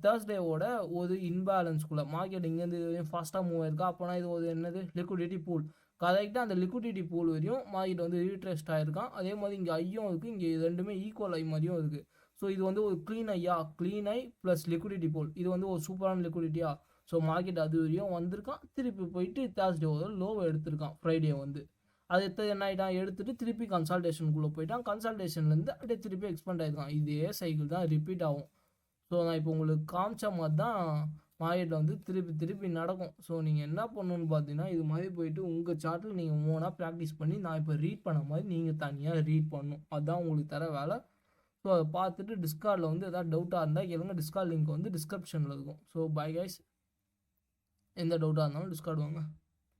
Speaker 2: தேர்ஸ்டேவோட ஒரு இன்பேலன்ஸ்குள்ளே மார்க்கெட் இங்கேருந்து இது வரையும் ஃபாஸ்ட்டாக மூவ் ஆயிருக்கா. அப்போனா இது ஒரு என்னது, லிக்விடிட்டி பூல். கரெக்டாக அந்த லிக்விடிட்டி பூல் வரையும் மார்க்கெட் வந்து ரீட்ரேஸ்ட் ஆகிருக்கான். அதே மாதிரி இங்கே ஐயும் இருக்குது, இங்கே ரெண்டுமே ஈக்குவல் ஐ மாதிரியும் இருக்குது. ஸோ இது வந்து ஒரு க்ளீன் ஐ ப்ளஸ் லிக்விடிட்டி பூல். இது வந்து ஒரு சூப்பரான லிக்விடிட்டியா. ஸோ மார்க்கெட் அது வரையும் வந்திருக்கான். திருப்பி போயிட்டு தேர்ஸ்டேவோட லோவை எடுத்திருக்கான் ஃப்ரைடே வந்து. அது என்ன ஆகிட்டான், எடுத்துகிட்டு திருப்பி கன்சால்டேஷனுக்குள்ளே போயிட்டான். கன்சால்டேஷன்லேருந்து அப்படியே திருப்பி எக்ஸ்பேண்ட் ஆகிருக்கான். இதே சைக்கிள் தான் ரிப்பீட் ஆகும். ஸோ நான் இப்போ உங்களுக்கு காமிச்ச மாதிரி தான் மார்க்கெட்டில் வந்து திருப்பி நடக்கும். ஸோ நீங்கள் என்ன பண்ணணுன்னு பார்த்தீங்கன்னா, இது மாதிரி போயிட்டு உங்கள் சார்ட்டில் நீங்கள் ஓனாக ப்ராக்டிஸ் பண்ணி நான் இப்போ ரீட் பண்ண மாதிரி நீங்கள் தனியாக ரீட் பண்ணணும். அதுதான் உங்களுக்கு தர வேலை. ஸோ அதை பார்த்துட்டு டிஸ்கார்டில் வந்து எதாவது டவுட்டாக இருந்தால் கேளுங்க. டிஸ்கார்ட் லிங்க் வந்து டிஸ்கிரிப்ஷனில் இருக்கும். ஸோ பை கைஸ், எந்த டவுட்டாக இருந்தாலும் டிஸ்கார்ட் வாங்க.